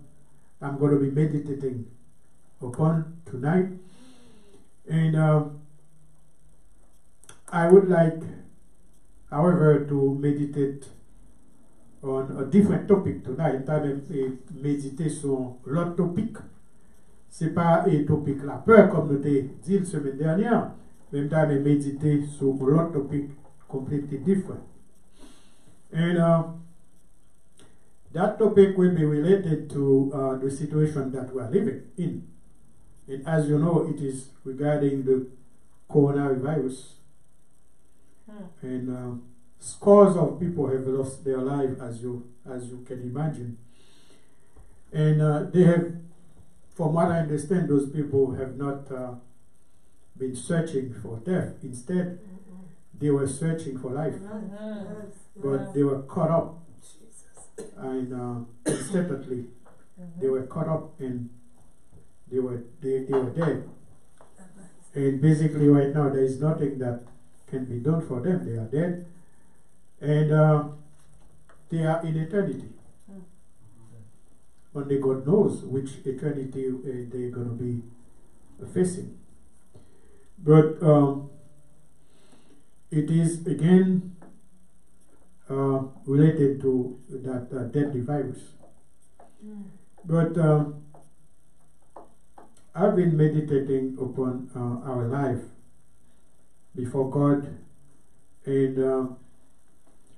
upon tonight. And I would like, however, to meditate on a different topic tonight. Pas méditer sur l'autre topic. C'est pas un topic la peur comme nous t'ai dit la semaine dernière. Même temps méditer sur l'autre topic completely different. And that topic will be related to the situation that we are living in. And as you know, it is regarding the coronavirus. And scores of people have lost their life, as you can imagine. And they have, from what I understand, those people have not been searching for death. Instead, they were searching for life. But they were caught up. And instantly, they were caught up and they were dead. And basically right now, there is nothing that can be done for them. They are dead. And they are in eternity. Only God knows which eternity they're going to be facing. But it is again related to that deadly virus. But I've been meditating upon our life before God, and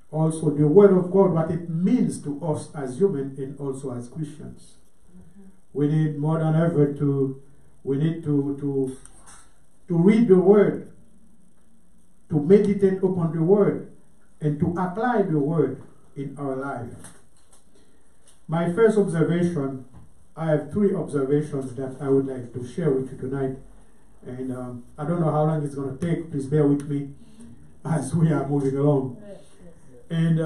also the Word of God, what it means to us as humans and also as Christians. We need more than ever to read the Word, to meditate upon the Word, and to apply the Word in our life. My first observation, I have 3 observations that I would like to share with you tonight. And I don't know how long it's going to take. Please bear with me as we are moving along. And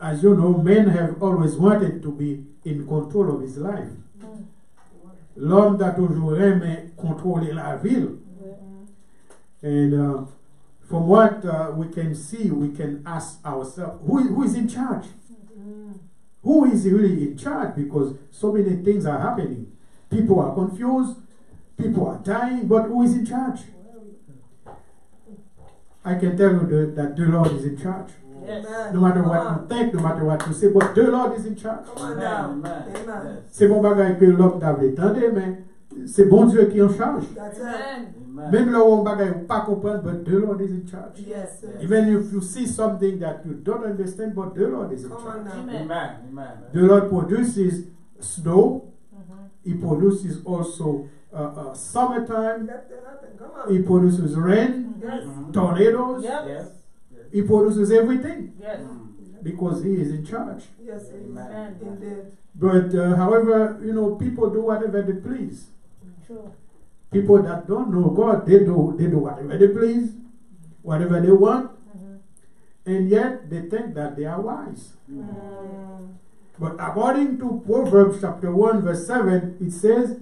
as you know, men have always wanted to be in control of his life. L'homme a toujours aimé contrôler la ville. And from what we can see, we can ask ourselves, who is in charge? Who is really in charge? Because so many things are happening. People are confused. People are dying. But who is in charge? I can tell you that the Lord is in charge. Yes. No matter what you think, no matter what you say, but the Lord is in charge. Come on now. Amen. C'est bon bagay que l'homme d'avait tendu, mais c'est bon Dieu qui est en charge. That's it. Amen. Même le homme bagay ou pas comprendre, but the Lord is in charge. Yes. Even if you see something that you don't understand, but the Lord is in Come on charge. now. Amen. Amen. Amen. The Lord produces snow. He produces also summertime. Let that happen. Come on. He produces rain, Yes. tornadoes. Yep. Yes. He produces everything Yes. because He is in charge. Yes, it is. Amen. Indeed. But however, you know, people do whatever they please. True. People that don't know God, they do whatever they please, whatever they want, and yet they think that they are wise. But according to Proverbs chapter 1 verse 7, it says,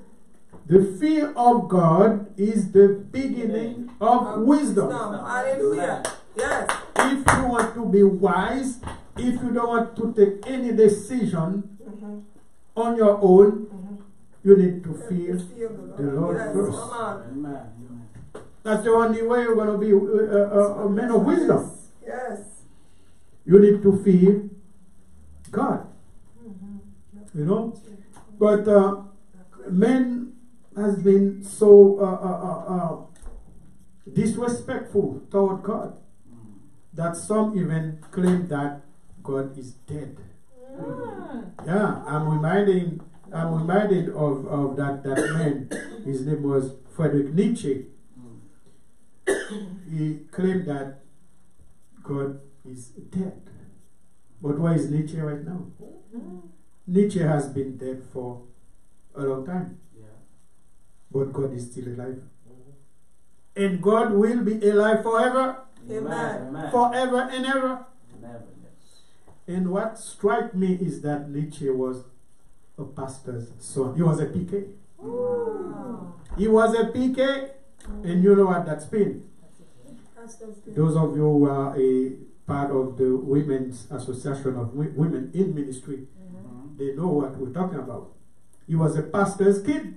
the fear of God is the beginning of wisdom. Hallelujah. Yes. If you want to be wise, if you don't want to take any decision on your own, you need to fear the Lord Yes. first. Come on. Amen. That's the only way you're going to be a man of wisdom. Yes. You need to fear God. You know? But men has been so disrespectful toward God that some even claim that God is dead. Yeah, I'm reminded of that man. His name was Friedrich Nietzsche. He claimed that God is dead. But where is Nietzsche right now? Nietzsche has been dead for a long time. Yeah. But God is still alive. And God will be alive forever, Amen. forever and ever. Never, yes. And what struck me is that Nietzsche was a pastor's son. He was a PK. He was a PK, and you know what that's been. Those of you who are a part of the Women's Association of Women in Ministry, they know what we're talking about. He was a pastor's kid,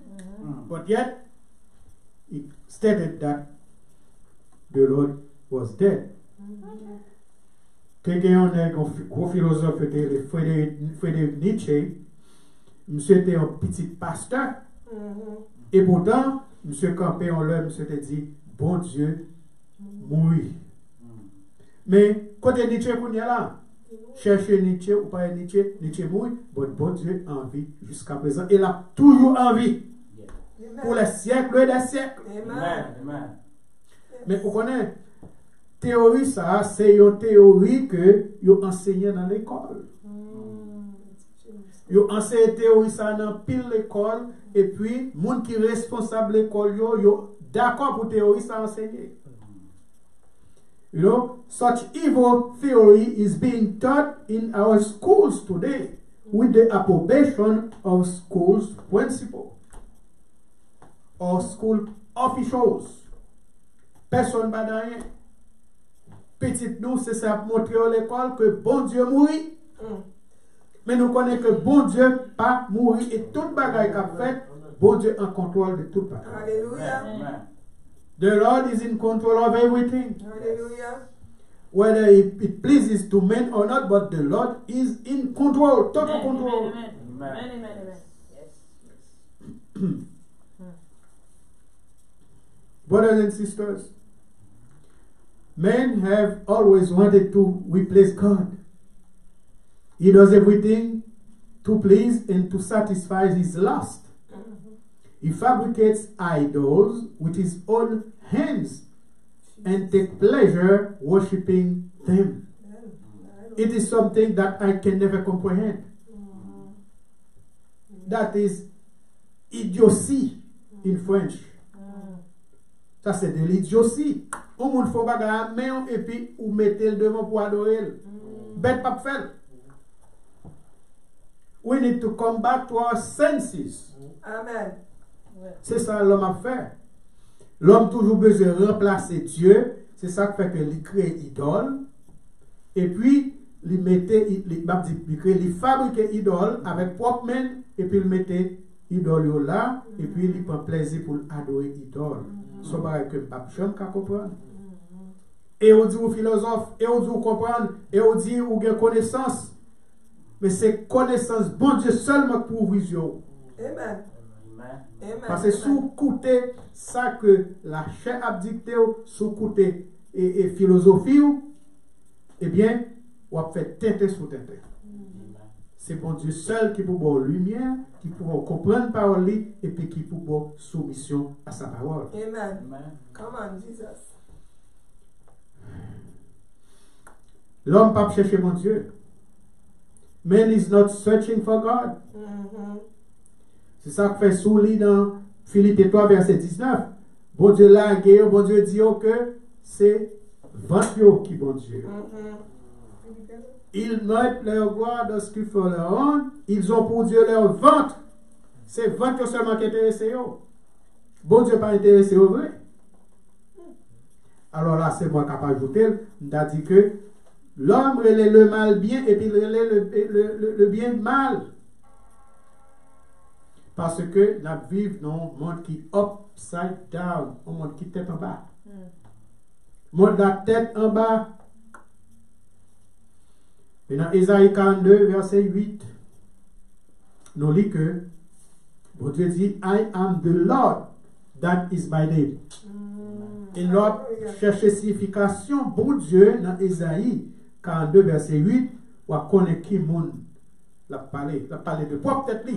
but yet he stated that the Lord was dead. Quelqu'un un gros philosophe était Friedrich Nietzsche. Monsieur était un petit pasteur. Et pourtant, monsieur campé en l'heure, monsieur te dit, bon Dieu, mourir. Mais, côté Nietzsche, qu'on y a là, chercher Nietzsche ou pas Nietzsche, Nietzsche mourir, bon Dieu en vie jusqu'à présent. Il a toujours envie. Pour les siècles et des siècles. Amen. Amen. Mais vous connaissez, théorie ça, c'est une théorie que vous enseignez dans l'école. Vous enseignez théorie ça dans pile l'école, et puis, les gens qui sont responsables de l'école, yo d'accord pour théorie ça enseigner. You know, such evil theory is being taught in our schools today with the approbation of schools principal or school officials. Personne ne va rien. Petit nous, c'est ça pour montrer à l'école que bon Dieu mourit. Mais nous connaissons que bon Dieu pas mourir et toute bagaille qu'a fait, bon Dieu en contrôle de tout bagaille. Hallelujah. Amen. The Lord is in control of everything. Hallelujah. Whether it pleases to men or not, but the Lord is in control, total control. Amen. Amen. Amen. Amen. Amen. Yes. Brothers and sisters, men have always wanted to replace God. He does everything to please and to satisfy his lust. He fabricates idols with his own hands and take pleasure worshipping them. It is something that I can never comprehend. that is idiocy in French. Ça c'est de l'idiotie. On moun fò bagay à main et puis ou mettez le devant pour adorer. Bête pas faire. We need to come back to our senses. Amen. C'est ça l'homme a fait. L'homme toujours besoin de remplacer Dieu. C'est ça qui fait que il crée idole. Et puis, il fabrique idole avec propre main. Et puis, il mettait idole là. Et puis, il prend plaisir pour adorer idole. C'est pareil que pape Jean qu'à comprendre. Et on dit aux philosophes, et on dit aux comprendre, et on dit aux connaissance. Mais c'est connaissance, bon Dieu seulement pour ouvrir les yeux. Amen. Amen. Parce que sous côté ça que la chair a dicté, sous côté et philosophie, eh bien, on va faire tête sous tête. C'est bon Dieu seul qui peut avoir lumière, qui peut comprendre la parole et puis qui peut avoir soumission à sa parole. Amen. Come on, Jesus. L'homme pas chercher mon Dieu. Man is not searching for God. C'est ça que fait Souli dans Philippe 3, verset 19. Bon Dieu l'a guéri, bon Dieu dit que c'est ventre qui bon Dieu. Ils mettent leur gloire dans ce qu'ils font leur honte. Ils ont pour Dieu leur ventre. C'est ventre seulement qui est intéressé. Bon Dieu pas intéressé au vrai. Alors là, c'est moi qui ai ajouté. On a dit que l'homme relève le mal bien et puis il relève le bien mal. Parce que nous vivons dans un monde qui est upside down, un monde qui est tête en bas. Monde la tête en bas. Et dans Ésaïe 42, verset 8, nous lisons que bon Dieu dit, I am the Lord, that is my name. Et l'autre cherche signification, bon Dieu, dans Ésaïe 42, verset 8, on connaît qui monde la parler de propre tête.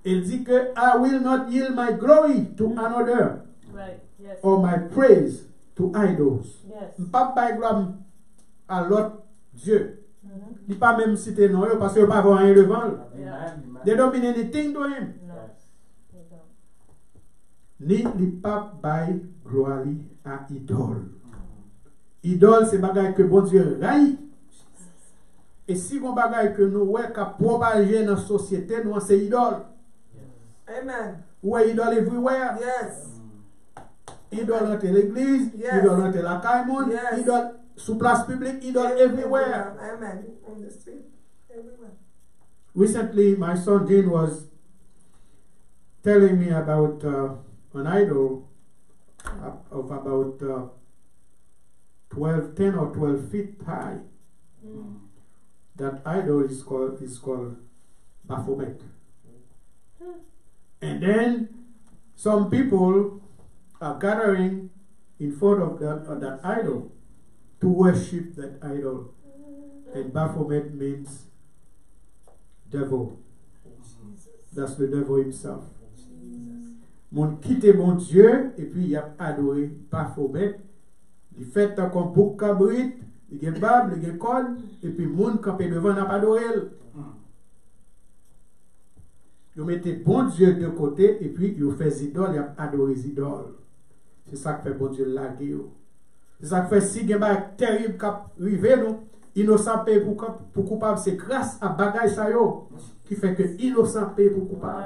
Il dit que I will not yield my glory to another, Right. Yes. or my praise to idols. Yes. Je ne pas de gloire à l'autre Dieu. Il ne pas même citer non parce qu'il ne pas avoir rien devant. They don't mean anything to him. No. You don't. Ni li pas by gloire à idole. Idole c'est bagaille que bon Dieu raille. Et si bon bagaille que nous ouais qu'a propager dans la société nous c'est idole. Amen. Ouais idole everywhere. Yes. Idole dans l'église, Yes. idole dans la caille, Yes. idole sous place publique, idole everywhere. Amen. On the street. Everywhere. Recently, my son Dean was telling me about an idol of about 10 or 12 feet high. That idol is called Baphomet. And then some people are gathering in front of that idol to worship that idol. And Baphomet means devil. That's the devil himself. Mon quitte mon Dieu et puis il a adoré Baphomet. Il fait comme bouc cabrit, il y a Bible, il y a code, et puis mon campé devant n'a pas adoré. Vous mettez bon Dieu de côté et puis vous faites idole, il a adoré idole. C'est ça que fait bon Dieu laguer. C'est ça que fait si il y a un terrible qui arrive nous. Innocent paye pour coupable, c'est grâce à bagaille ça yo qui fait que innocent paye pour coupable.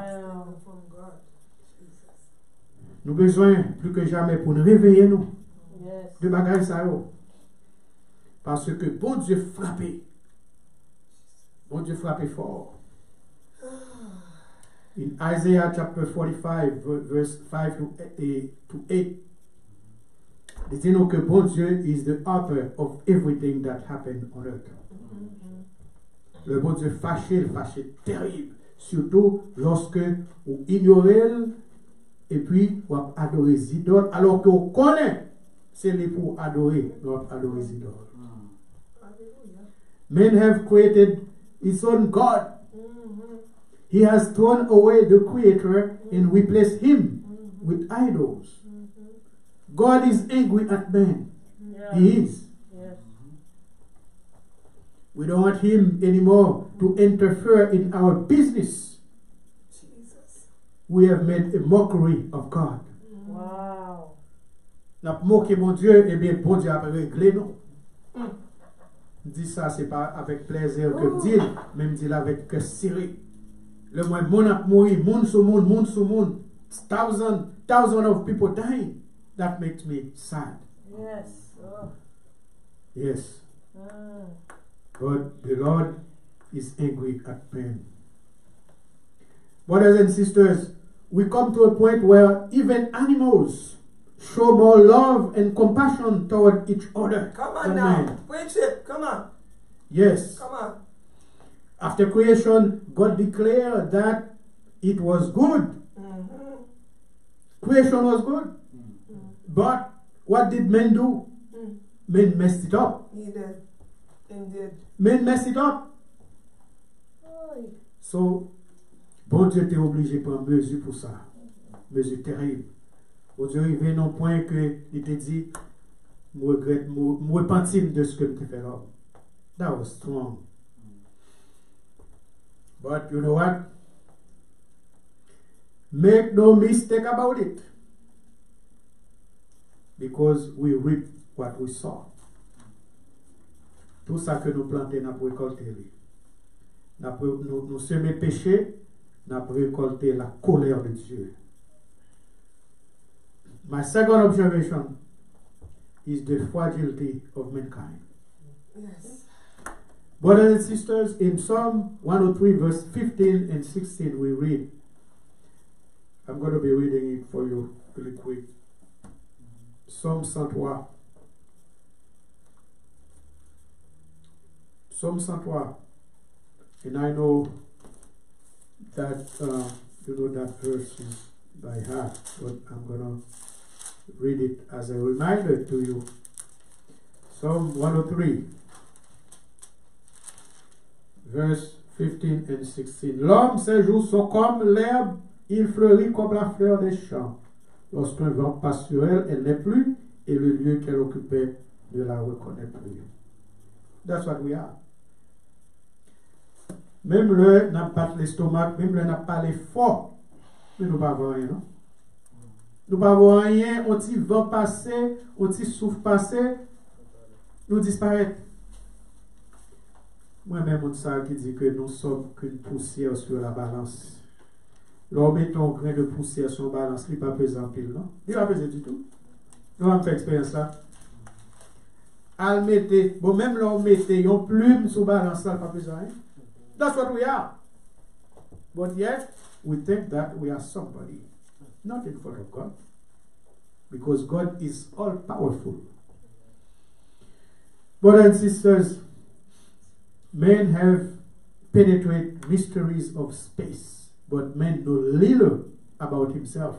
Nous avons besoin plus que jamais pour nous réveiller nous de bagaille ça yo. Parce que bon Dieu frappé. Bon Dieu frappé fort. In Isaiah chapter 45 verse 5 to 8. Il dit nous que bon Dieu is the author of everything that happened on earth. Le bon Dieu fâché terrible. Surtout lorsque vous ignorez et puis vous adorez les idoles alors que vous connaissez c'est les pour adorer, nous adorer les idoles. Men have created his own God. He has thrown away the Creator and replaced him with idols. God is angry at man. He is. We don't want him anymore to interfere in our business. we have made a mockery of God. Wow. N'a moqué mon Dieu, et bien bon Dieu a réglé nous. Dit ça, c'est pas avec plaisir que me dit, mais me dit avec cœur serré. Le moins monde a mouru, monde sur monde, thousands of people dying. That makes me sad. Yes. Oh. Yes. But the Lord is angry at pain. Brothers and sisters, we come to a point where even animals show more love and compassion toward each other. Come on than now. man. Preach it. Come on. Yes. Come on. After creation, God declared that it was good. Creation was good. But what did men do? Men messed it up. He did. Indeed. Men messed it up. So, bon Dieu était obligé de prendre mesure pour ça. Mesure terrible. Bon Dieu arrivé non point que il te dit, je regrette, je repentis de ce que je fait là. That was strong. But you know what? Make no mistake about it. Because we reap what we sow. Tout ça que nous plantons, nous récolter. Nous semons le péché, nous récolter la colère de Dieu. My second observation is the fragility of mankind. Yes. Brothers and sisters, in Psalm 103, verse 15 and 16, we read. I'm going to be reading it for you really quick. Psalm 103. Psalm 103. And I know that you know that verse is by heart, but I'm going to read it as a reminder to you. Psalm 103, verse 15 and 16. L'homme, ses jours sont comme l'herbe, il fleurit comme la fleur des champs. Lorsqu'un vent passe sur elle, elle n'est plus, et le lieu qu'elle occupait ne la reconnaît plus. That's what we are. Même le n'a pas l'estomac, même le n'a pas les fort, mais nous ne pouvons rien, non? Nous ne pouvons rien, on dit vent passer, on dit souffle passer, nous disparaître. Moi-même, on ça qui dit que nous sommes qu'une poussière sur la balance. L'on met un grain de poussière sur la balance, il n'est pas pesant pile, non? Il n'est pas pesant du tout. Nous avons fait expérience là. Al mette, bon, même l'on mette une plume sur la balance, là, il n'est pas pesant. Hein? That's what we are. But yet, we think that we are somebody. Not in front of God. Because God is all powerful. Brothers and sisters, men have penetrated mysteries of space, but men know little about himself.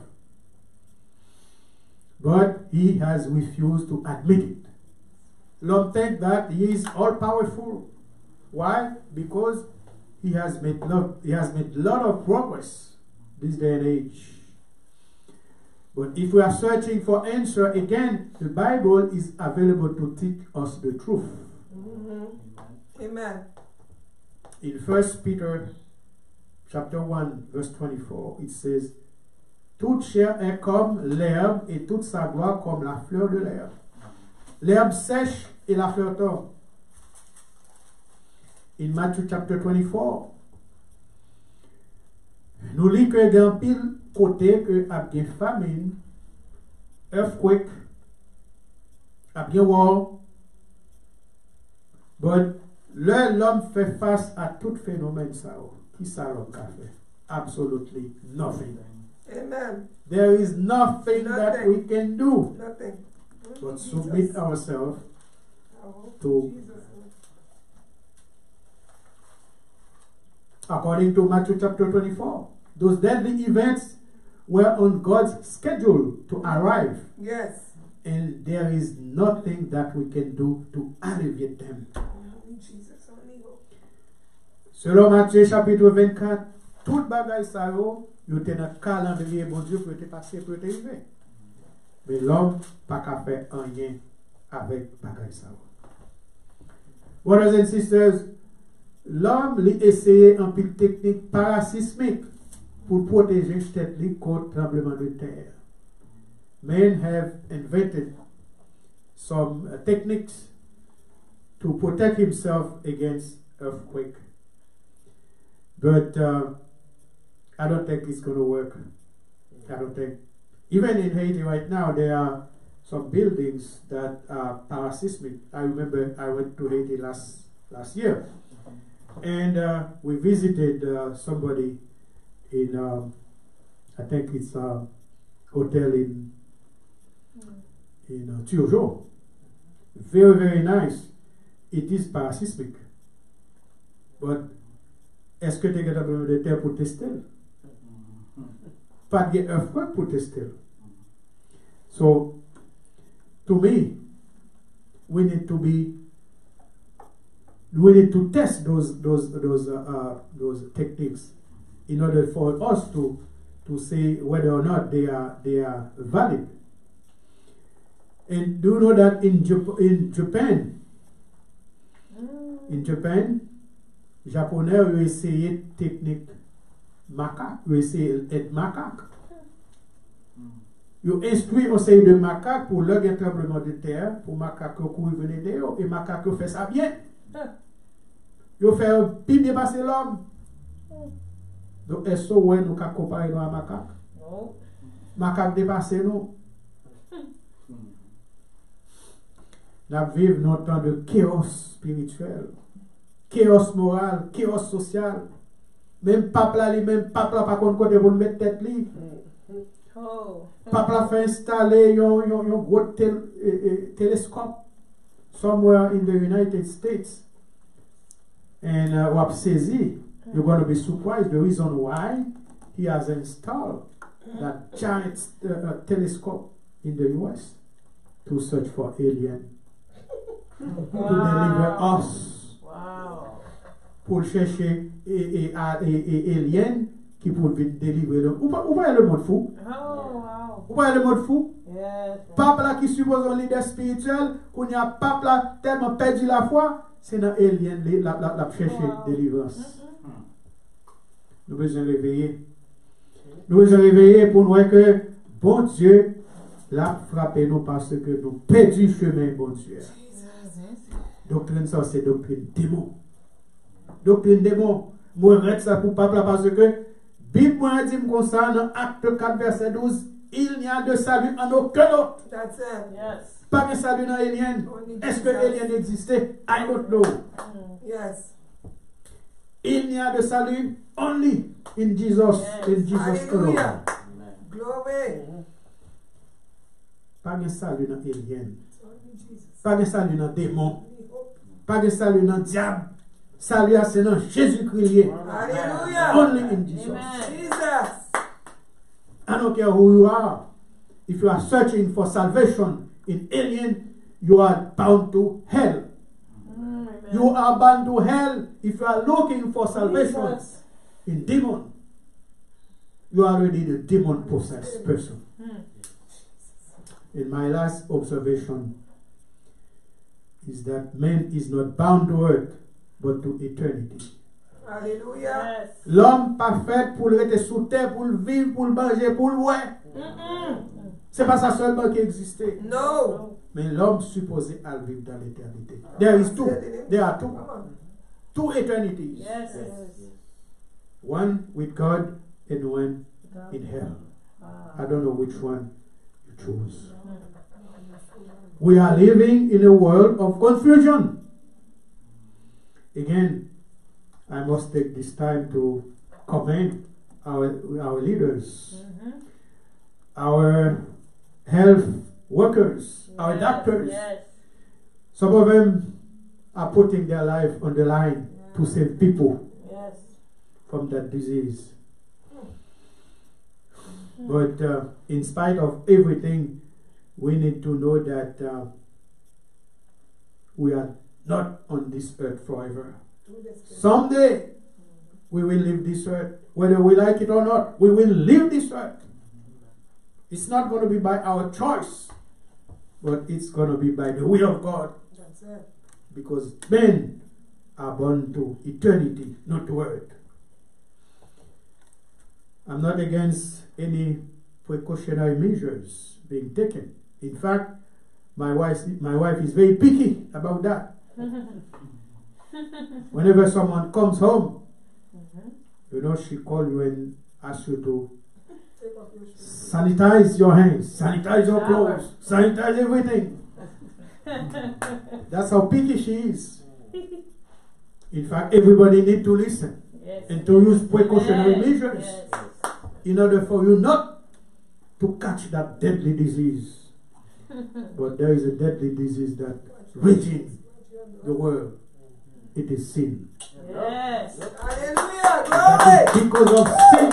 But he has refused to admit it. L'homme think that he is all powerful. Why? Because he has made a lot of progress this day and age. But if we are searching for answer, again, the Bible is available to teach us the truth. Amen. In 1 Peter chapter 1, verse 24, it says, toute chair est comme l'herbe et toute sa gloire comme la fleur de l'herbe. L'herbe sèche et la fleur tombe. In Matthew chapter 24, nous lisons que dans pile côté que a bien famine, earthquake, a bien war, but l'homme fait face à tout phénomène ça. Qui ça l'homme a fait? Absolutely nothing. Amen. There is nothing that we can do Nothing. but submit ourselves Oh, to, Jesus. according to Matthew chapter 24. Those deadly events were on God's schedule to arrive, Yes. and there is nothing that we can do to alleviate them. Jesus, only hope. Selon Matthieu chapitre 24, tout bagay sa yo, yo te nan calendrier bon Dieu pour te passer, pour te arriver. Mais l'homme pas qu'à faire rien avec bagay sa yo. Brothers and sisters, l'homme li essayé un pile technique parasismique pour protéger tête li contre tremblement de terre. Men have invented some techniques to protect himself against earthquake. But I don't think it's going to work. I don't think. Even in Haiti right now, there are some buildings that are paraseismic. I remember I went to Haiti last year, and we visited somebody in, I think it's a hotel in Turgeon. Very, very nice. It is paraseismic. But est-ce que tu es capable de terre pour tester? Pas de earthquake pour tester. So, to me, we need to test those techniques in order for us to say whether or not they are valid. And do you know that in Japan, Japonais ont essayé technique macaque, ont essayé d'être macaque. Ils ont instruit un série de macaques pour leur tremblement de terre, pour macaques courir venir dehors, et macaques fait ça bien. Ils ont fait pire dépasser l'homme. Donc, est-ce que nous avons comparé à macaque? Non. Macaque dépassé nous. Nous vivons dans un temps de chaos spirituel, chaos moral, chaos social. Même peuple là, pas contre côté pour mettre tête li. Oh. Peuple a fait installer un gros telescope somewhere in the United States. And what saisi, you're going to be surprised the reason why he has installed that giant telescope in the US to search for alien. To deliver us. Wow. Pour chercher alien qui pour délivrer le. Ou pas le monde fou? Oh, wow. Ou pas le monde fou? Yes. Pape là qui suppose un leader spirituel, qu'on y a pape là tellement perdu la foi, c'est dans alien la chercher délivrance. Nous besoin réveiller. Nous besoin réveiller pour nous voir que bon Dieu l'a frappé nous parce que nous perdu chemin bon Dieu. Doctrine ça c'est doctrine démon. Doctrine démon. Moi arrête ça pour peuple parce que Bible moi dit comme ça dans Acte 4 verset 12, il n'y a de salut en aucun autre. That's it. Yes. Pas de salut dans alien. Est-ce que alien existait? I don't know. Yes. Il n'y a de salut only in Jesus. Yes. In Jesus alone. Hallelujah. Glory. Pas de salut dans alien. Only Jesus. Pas de salut dans démon. Pas de salut dans diable. Salut à c'est dans Jésus-Christ. Hallelujah. Only in Jesus. Amen. Jesus. I don't care who you are. If you are searching for salvation in alien, you are bound to hell. Amen. You are bound to hell if you are looking for salvation Jesus. in demon. You are already the demon possessed person. And my last observation is that man is not bound to earth, but to eternity. Hallelujah. Yes. L'homme pas fait pour rester sous terre, pour le vivre, pour le manger, pour le voir. C'est pas ça seulement qui existait. No. Mais l'homme supposé à vivre dans l'éternité. There is two. There are two. Come on. Two eternities. Yes. Yes. One with God and one in hell. I don't know which one you choose. We are living in a world of confusion. Again, I must take this time to commend our leaders, our health workers, our doctors. Yes. Some of them are putting their life on the line to save people Yes. from that disease. But in spite of everything, we need to know that we are not on this earth forever. Someday we will leave this earth. Whether we like it or not, we will leave this earth. It's not going to be by our choice, but it's going to be by the will of God. That's it. Because men are born to eternity, not to earth. I'm not against any precautionary measures being taken. In fact, my wife is very picky about that. Whenever someone comes home, you know, she calls you and asks you to sanitize your hands, sanitize your clothes, sanitize everything. That's how picky she is. In fact, everybody needs to listen and to use precautionary measures in order for you not to catch that deadly disease. But there is a deadly disease that raging the world. It is sin. Yes. Hallelujah. Glory. Because of sin.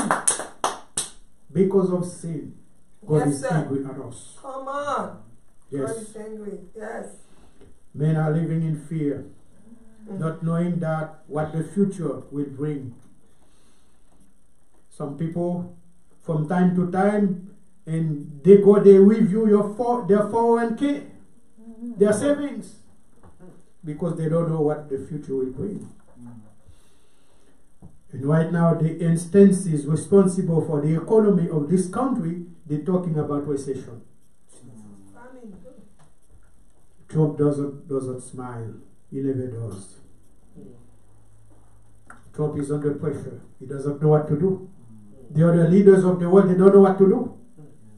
Because of sin. God is angry at us. Come on. Yes. God is angry. Yes. Men are living in fear, not knowing that what the future will bring. Some people, from time to time, and they review their 401k, their savings, because they don't know what the future will bring. And right now, the instances responsible for the economy of this country, they're talking about recession. Trump doesn't smile. He never does. Trump is under pressure. He doesn't know what to do. The other leaders of the world, they don't know what to do.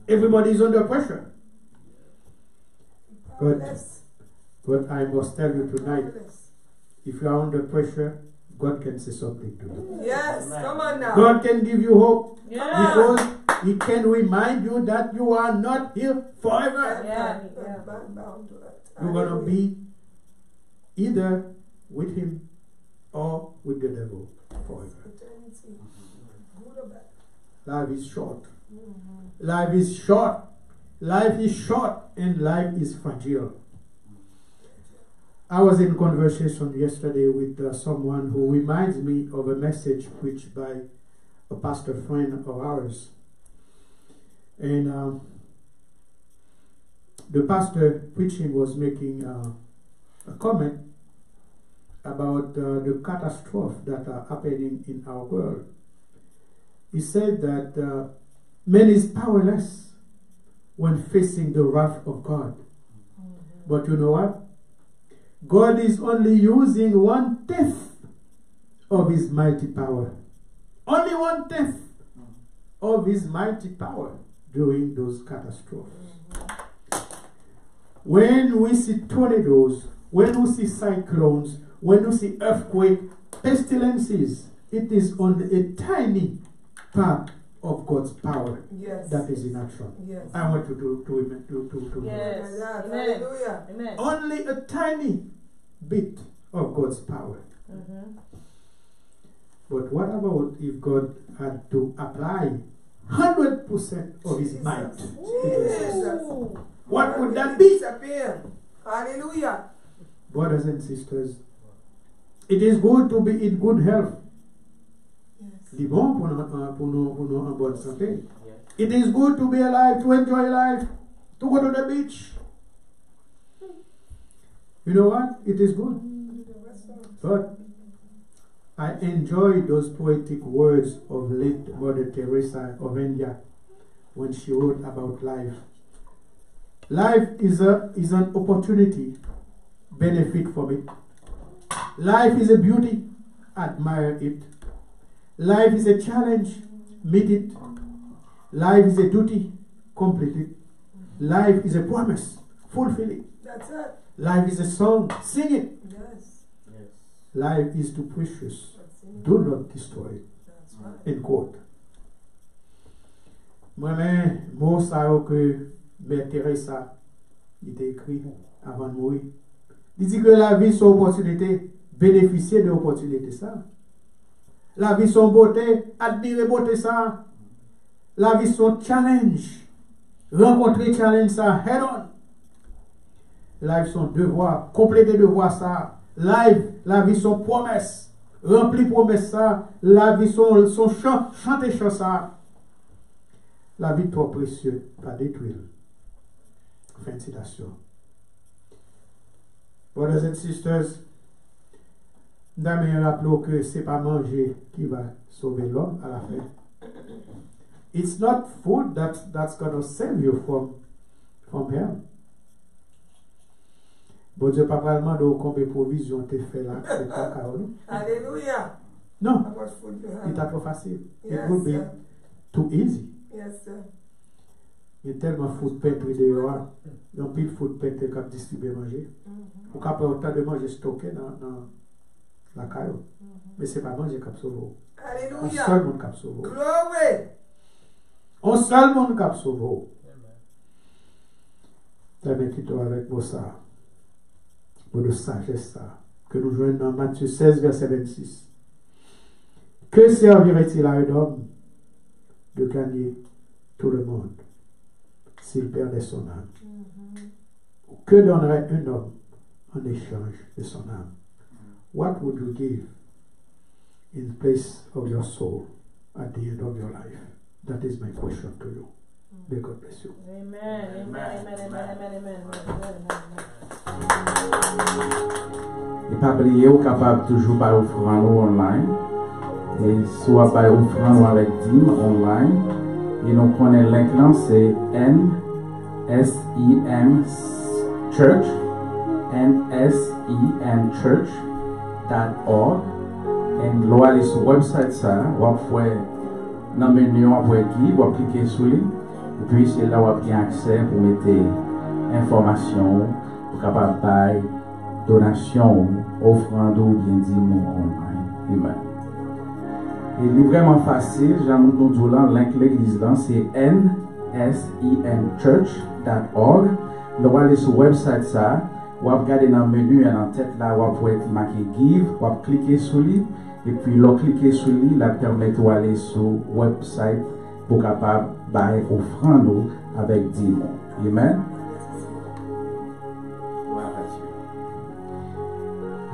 Everybody is under pressure. But I must tell you tonight, if you are under pressure, God can say something to you. Yes, come on now. God can give you hope because He can remind you that you are not here forever. You're going to be either with Him or with the devil forever. Life is short. Life is short. Life is short and life is fragile. I was in conversation yesterday with someone who reminds me of a message preached by a pastor friend of ours. And the pastor preaching was making a comment about the catastrophe that are happening in our world. He said that man is powerless when facing the wrath of God. But you know what? God is only using 1/10 of His mighty power. Only 1/10 of His mighty power during those catastrophes. When we see tornadoes, when we see cyclones, when we see earthquake, pestilences, it is only a tiny part of God's power that is in action. I want you to Yes. Hallelujah. Amen. only a tiny bit of God's power. But what about if God had to apply 100% of His might? What would that be? Hallelujah. Brothers and sisters, it is good to be in good health. C'est bon pour nous en bonne santé. It is good to be alive, to enjoy life, to go to the beach. You know what? It is good. But I enjoy those poetic words of late Mother Teresa of India when she wrote about life. Life is an opportunity. Benefit from it. Life is a beauty. Admire it. Life is a challenge. Meet it. Life is a duty. Complete it. Life is a promise. Fulfill it. That's it. Life is a song. Sing it. Yes. Life is too precious. Do not destroy it. That's right. End quote. Moi-même, mot ça que Mère Teresa il a écrit avant de mourir. Il dit que la vie, son opportunité, bénéficier de l'opportunité ça. La vie, son beauté, admirer beauté ça. La vie, son challenge, rencontrer challenge ça, head on. La vie, son devoir, compléter devoir ça. La vie, son promesse, remplir promesse ça. La vie, son chant, chanter chant ça. La vie, trop précieux, pas détruire. Fin de citation. Brothers and sisters, nous avons rappelé que ce n'est pas manger qui va sauver l'homme à la fin. it's not food that's going to save you from hell. Bon Dieu, pas vraiment de combien de provisions tu fais là. Alléluia. Non, How much food you c'est have? trop facile. Yes, It would be sir. too easy. Yes, sir. Il y a tellement de food pantry dehors. Il y a pile de food pantry comme distribuer manger. Ou qu'après autant de manger stocké dans la caillou. Mais c'est pas manger comme ça. On Alléluia. seul monde qui sauve. Glory. On seul monde qui sauve. Permettez-toi avec moi ça. Pour de sagesse ça. Que nous jouons dans Matthieu 16, verset 26. Que servirait-il à un homme de gagner tout le monde s'il perdait son âme? Que donnerait un homme en échange de son âme? What would you give in place of your soul at the end of your life? That is my question to you. May God bless you. Amen. Amen. Et pas oublier, vous capable toujours par offrande online. Et soit par offrande avec dîme online. Et nous connaissons le link là, c'est NSEM Church. NSEMchurch.org. Et vous allez sur le website ça, vous pouvez dans le menu, vous pouvez cliquer sur lui. Et puis c'est là où vous avez accès pour mettre informations, pour capable de donation, offrande ou bien dîme online. Amen. Et il est vraiment facile, j'aime nous dire là, link l'église là, c'est nsemchurch.org. Là, vous allez sur le website ça, vous regardez dans le menu et en tête là, vous pouvez marquer give, vous cliquer sur lui, et puis là, cliquer sur lui, là permet d'aller sur le website pour capable de offrande avec dîme. Amen.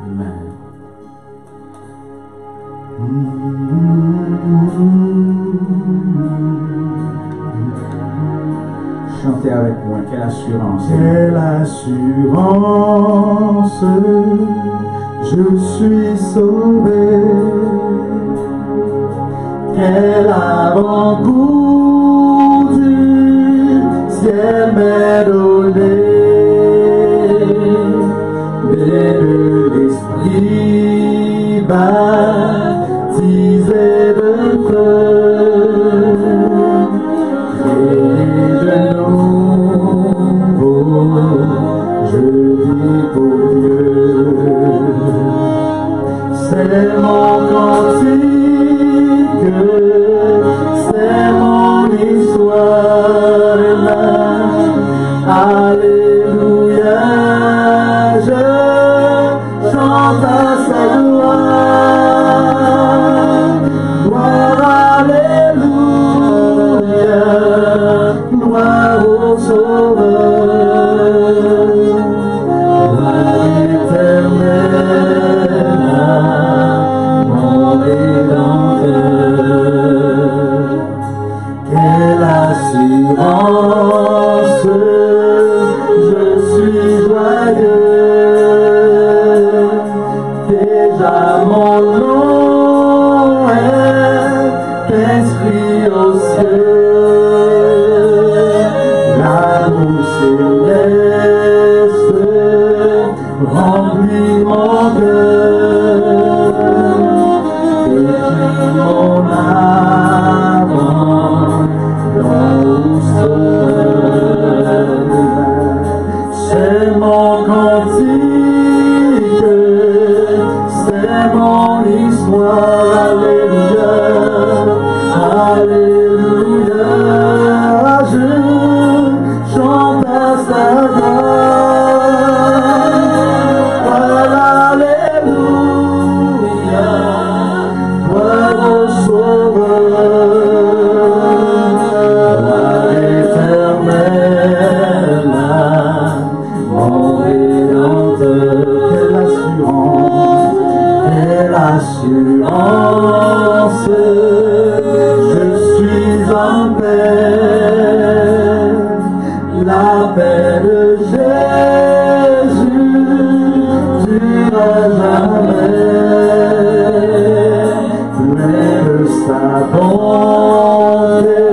Amen. Chantez avec moi, quelle assurance. Quelle assurance, je suis sauvé. Quel avant-goût du ciel m'est donné. Et de l'esprit baptisé de feu, créé de nouveau, je vis pour Dieu. C'est mon cantique, c'est mon histoire. Alléluia, je chante à sa gloire. Gloire, alléluia, gloire au Sauveur. Gloire éternelle, mon Rédempteur. Quelle assurance, je suis joyeux. Déjà mon nom est inscrit au ciel. L'amour céleste remplit mon cœur. Et puis mon âme c'est mon cantique, c'est mon histoire. Alléluia, alléluia, je chante à sa gloire. Alléluia, gloire au Sauveur. Mon Rédempteur, quelle assurance, je suis en paix, la paix de Jésus durera jamais, plein de sa bonté.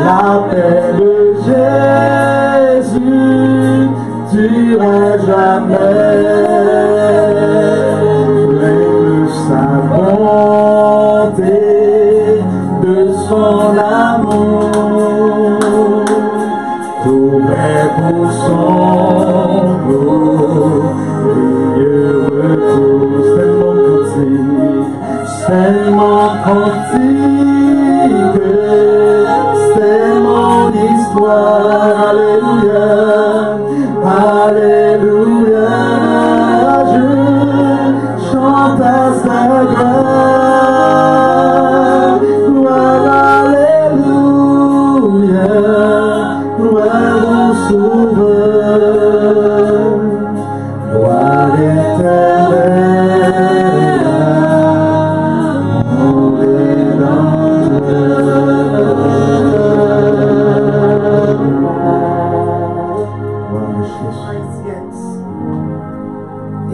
La paix de Jésus durera jamais. Plein de sa bonté, de son amour, couvert pour son glorieux retour. C'est mon cantique, c'est mon histoire. Alléluia, alléluia, je chante à sa gloire. Gloire, alléluia, gloire au Sauveur, gloire éternelle.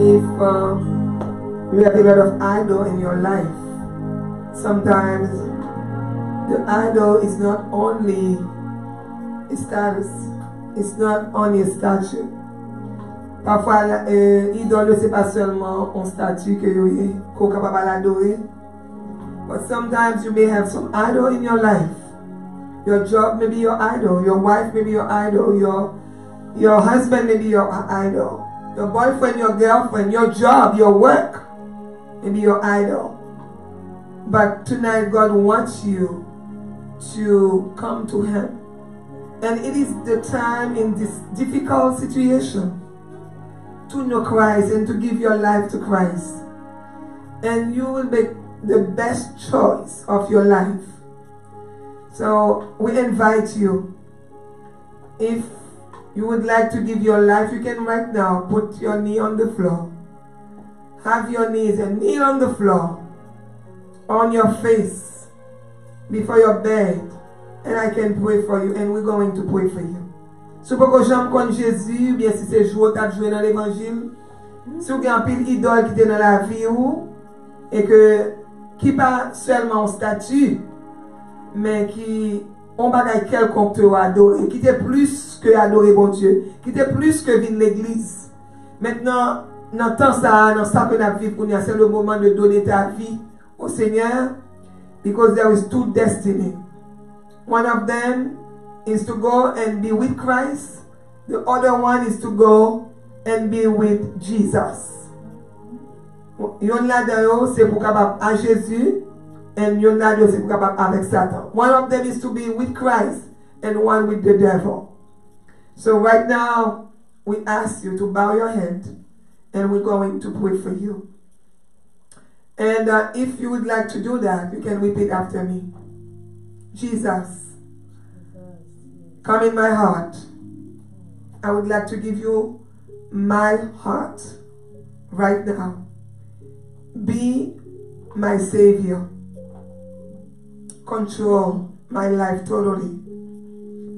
If you have a lot of idol in your life, sometimes the idol is not only a status, it's not only a statue. Parfois, l'idole, c'est pas seulement un statut que vous êtes capable d'adorer. But sometimes you may have some idol in your life. Your job may be your idol. Your wife may be your idol. Your husband may be your idol. Your boyfriend, your girlfriend, your job, your work may be your idol. But tonight God wants you to come to Him. And it is the time in this difficult situation to know Christ and to give your life to Christ. And you will make the best choice of your life. So we invite you, if you would like to give your life, you can right now put your knee on the floor. Have your knees and kneel on the floor, on your face, before your bed, and I can pray for you, and we're going to pray for you. Si vous pouvez jamais connaître Jésus, bien si c'est joué, tu as joué dans l'évangile, si vous avez un pile idole qui est dans la vie, et que qui pas seulement un statut, mais qui on bagaille quelconque te adorer, qui était plus que adorer bon Dieu, qui était plus que vivre l'église. Maintenant, dans temps ça, dans ça que nous vivons, c'est le moment de donner ta vie au Seigneur, because there is two destiny. One of them is to go and be with Christ. The other one is to go and be with Jesus. Yon là-dedans, c'est pour capable à Jésus, and yon là-dedans, c'est pour capable avec Satan. One of them is to be with Christ, and one with the devil. So right now, we ask you to bow your head, and we're going to pray for you. And if you would like to do that, you can repeat after me. Jesus, come in my heart. I would like to give you my heart right now. Be my Savior. Control my life totally.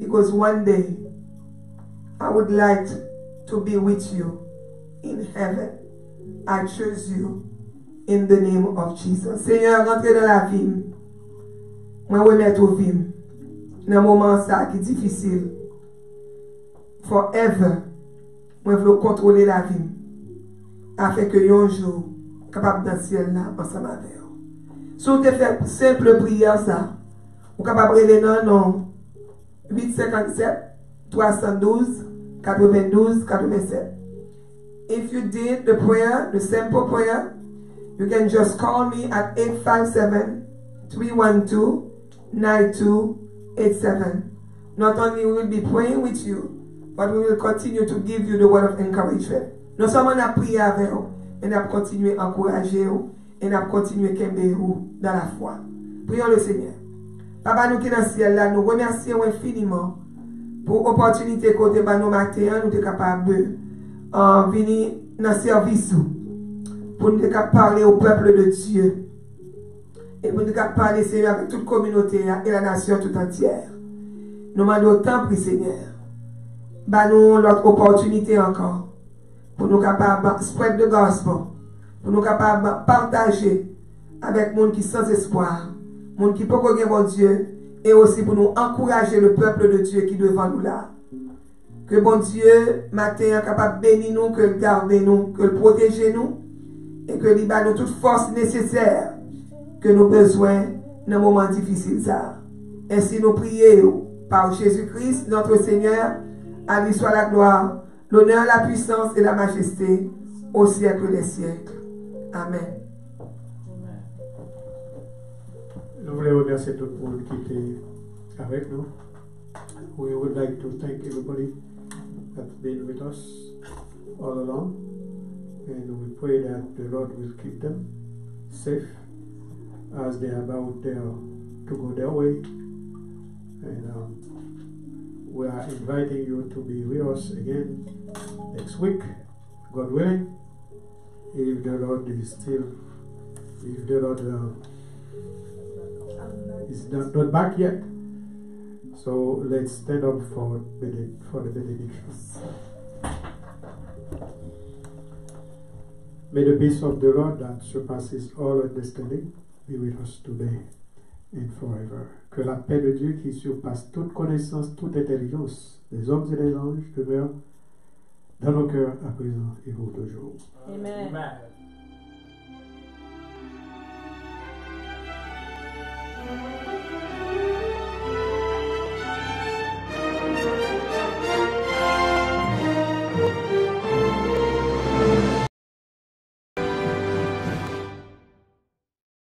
Because one day, I would like to be with you in heaven. I choose you in the name of Jesus. Seigneur, rentrez dans la vie. Moi, remettre au vie. Dans un moment ça qui est difficile. Forever. Moi, je veux contrôler la vie. Afin que un jour, capable dans le ciel là, ensemble avec vous. Si vous te faites simple prière ça, vous capable de aller dans non 857 312 92 87. If you did the prayer, the simple prayer, you can just call me at 857-312-9287. Not only we will be praying with you, but we will continue to give you the word of encouragement. Nous sommes à prier avec vous, et nous allons continuer à encourager vous, et nous allons continuer à camber vous dans la foi. Prions le Seigneur. Papa, nous qui sommes dans le ciel là, nous remercions infiniment pour l'opportunité que nous avons matin, nous sommes capables de venir dans le service pour nous parler au peuple de Dieu. Et pour nous parler, Seigneur, avec toute la communauté et la nation tout entière. Nous demandons autant, pri Seigneur. Nous l'autre opportunité encore pour nous capables spread the gospel, pour nous capables partager avec les gens qui sont sans espoir, monde qui peut connaître bon Dieu, et aussi pour nous encourager le peuple de Dieu qui est devant nous là. Que bon Dieu, matin, est capable de bénir nous, que le garder nous, que le protéger nous, et que il nous toute force nécessaire que nous avons besoin dans un moment difficile. Ainsi nous prions par Jésus-Christ, notre Seigneur, à lui soit la gloire, l'honneur, la puissance et la majesté au siècle des siècles. Amen. Nous voulons remercier tout le monde qui était avec nous. We would like to thank everybody that's been with us all along. And we pray that the Lord will keep them safe as they are about to go their way. And we are inviting you to be with us again next week, God willing, if the Lord is still, if the Lord is not back yet. So let's stand up for the benediction. May the peace of the Lord that surpasses all understanding be with us today and forever. Que la paix de Dieu qui surpasse toute connaissance, toute intelligence, des hommes et des anges demeure dans nos cœurs à présent et pour toujours. Amen. Amen.